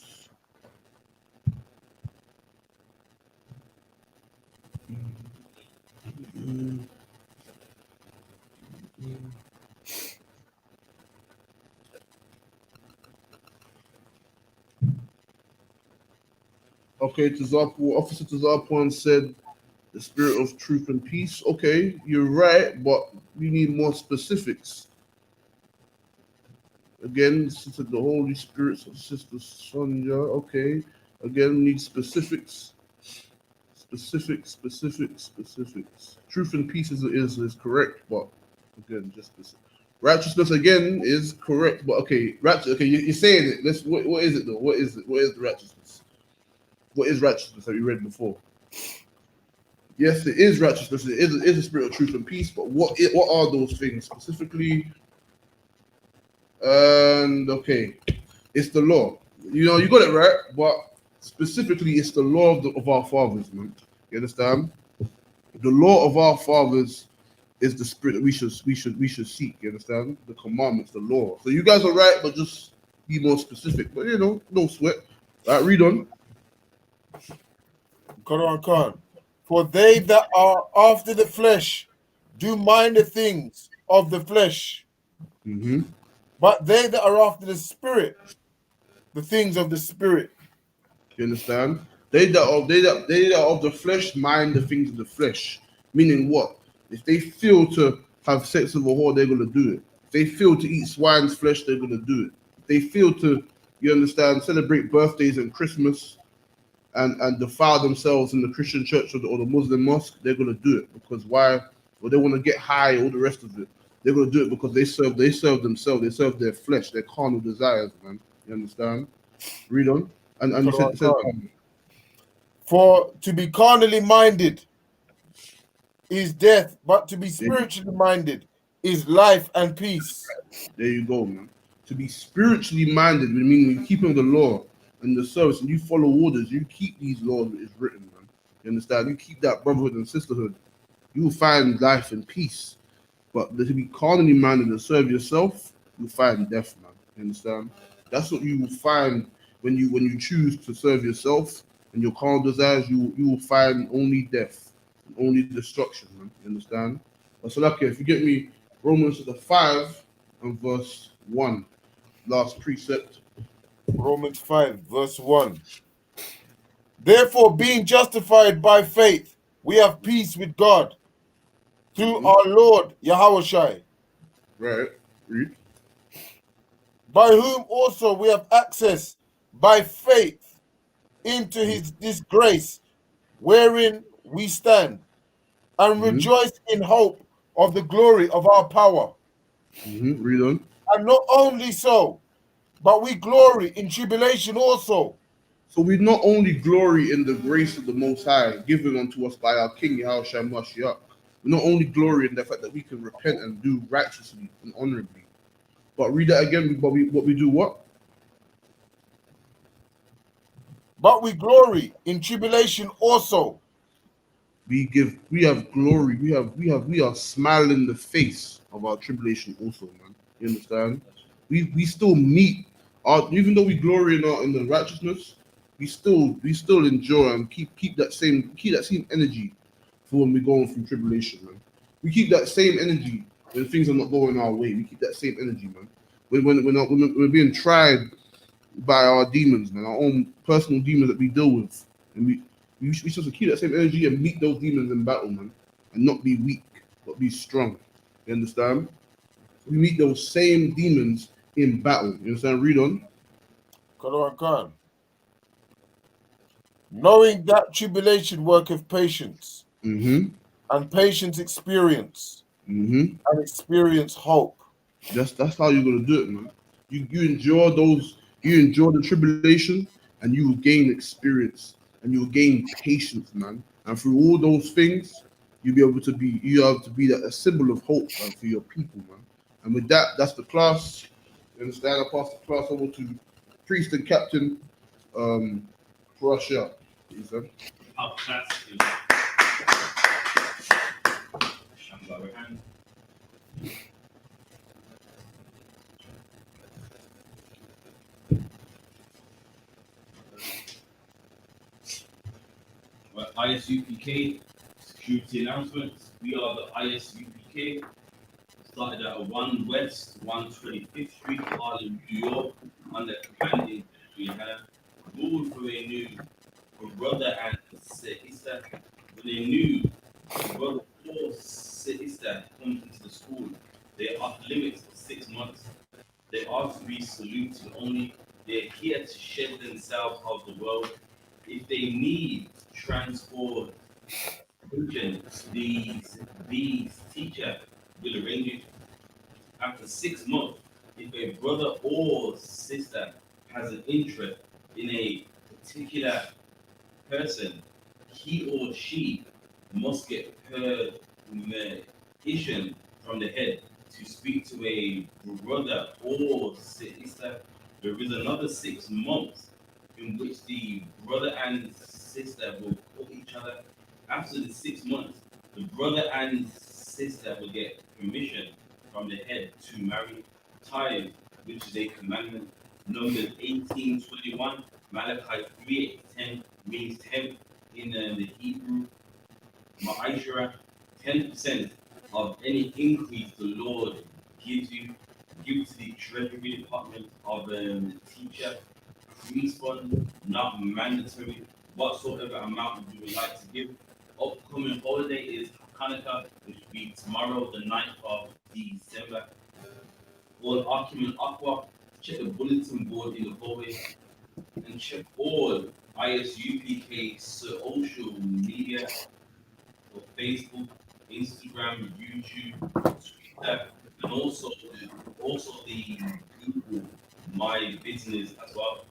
Okay, Officer Tazarpon said the spirit of truth and peace. Okay, you're right, but we need more specifics. Again, Sister the Holy Spirit, Sister Sonia. Okay, again, we need specifics. Specifics. Truth and peace is correct, but again, just specific. Righteousness again is correct, but okay, Okay, you're saying it. What is it though? What is it? What is the righteousness? What is righteousness that we read before? Yes, it is righteousness. It is a spirit of truth and peace. But what are those things specifically? And okay, it's the law. You know, you got it right. But specifically, it's the law of our fathers, man. You understand? The law of our fathers is the spirit that we should seek. You understand? The commandments, the law. So you guys are right, but just be more specific. But you know, no sweat. All right, read on. Quran. For they that are after the flesh do mind the things of the flesh, but they that are after the spirit, the things of the spirit. You understand? They that are of the flesh mind the things of the flesh. Meaning what? If they feel to have sex with a whore, they're gonna do it. If they feel to eat swine's flesh, they're gonna do it. If they feel to, you understand, celebrate birthdays and Christmas and defile themselves in the Christian church or the Muslim mosque, they're gonna do it. Because why? Well, they want to get high, all the rest of it. They're gonna do it because they serve themselves, they serve their flesh, their carnal desires, man. You understand? Read on. And you said for to be carnally minded is death, but to be spiritually minded is life and peace. There you go, man. To be spiritually minded, meaning you keep on the law and the service, and you follow orders, you keep these laws that is written, man. You understand? You keep that brotherhood and sisterhood, you will find life and peace. But to be carnally minded and serve yourself, you'll find death, man. You understand? That's what you will find when you choose to serve yourself and your carnal desires. You will find only death, only destruction, man. You understand? But so, okay, if you get me, Romans 5 and verse 1, last precept. Romans 5 verse 1. Therefore, being justified by faith, we have peace with God through our Lord Yahawashi. Right. Read. By whom also we have access by faith into this grace wherein we stand, and rejoice in hope of the glory of our power. Read on. And not only so, but we glory in tribulation also. So we not only glory in the grace of the Most High given unto us by our King Yahawashi, we not only glory in the fact that we can repent and do righteously and honorably, but read that again. But we do what? But we glory in tribulation also. We have glory. We are smiling in the face of our tribulation also, man. You understand? We still meet our, even though we glory in the righteousness, we still enjoy and keep that same energy for when we're going through tribulation, man. We keep that same energy when things are not going our way. We keep that same energy, man. When we're being tried by our demons, man, our own personal demons that we deal with, and we supposed to keep that same energy and meet those demons in battle, man, and not be weak, but be strong. You understand? We meet those same demons in battle. You understand? Read on. Khan. Knowing that tribulation worketh patience, and patience experience, and experience hope. That's how you're gonna do it, man. You endure those You endure the tribulation, and you will gain experience, and you will gain patience, man. And through all those things, you have to be that a symbol of hope, man, for your people, man. And with that, that's the class. You understand? I pass the class over to priest and captain, for us, yeah. Please, man. How class is YAHANNA. Well, I.S.U.P.K. security announcements. We are the I.S.U.P.K. Started at 1 West, 125th Street, Harlem, New York, under commanding YAHANNA. Ruled for a new brother and sister. When they knew the brother or sister comes into the school, they are off limits for 6 months. They are to be saluted only. They are here to shed themselves of the world. If they need transport, these teacher will arrange it. After 6 months, if a brother or sister has an interest in a particular person, he or she must get permission from the head to speak to a brother or sister. There is another 6 months in which the brother and sister will call each other. After the 6 months, the brother and sister will get permission from the head to marry. Tithes, which is a commandment. Numbers 18:21, Malachi 3:10 means 10 in the Hebrew. Ma'ashara, 10% of any increase the Lord gives you, give to the Treasury Department of the teacher. Priest fund, not mandatory. Whatsoever amount you would like to give. Upcoming holiday is Hanukkah, which will be tomorrow, the 9th of December. All Akim Aqua, check the bulletin board in the hallway and check all I.S.U.P.K social media for Facebook, Instagram, YouTube, Twitter, and also the Google My Business as well.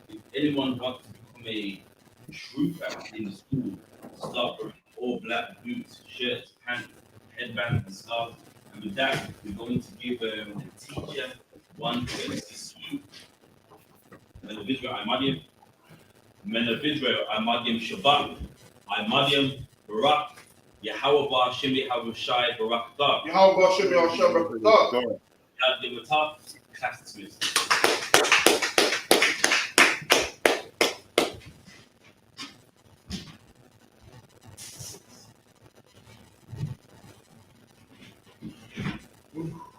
If anyone wants to become a trooper in the school, start wearing all black boots, shirts, pants, headbands, and scarves. And with that, we're going to give the teacher one courtesy salute. Men of Israel, Imadium. Men of Israel, Imadium Shabbat. Imadium Barak. Yahweh Bar Shemi Havushai Barak Dar. Yahweh Hashem Yahshua Barakatah. Yad Limatah. Class dismissed. Ooh.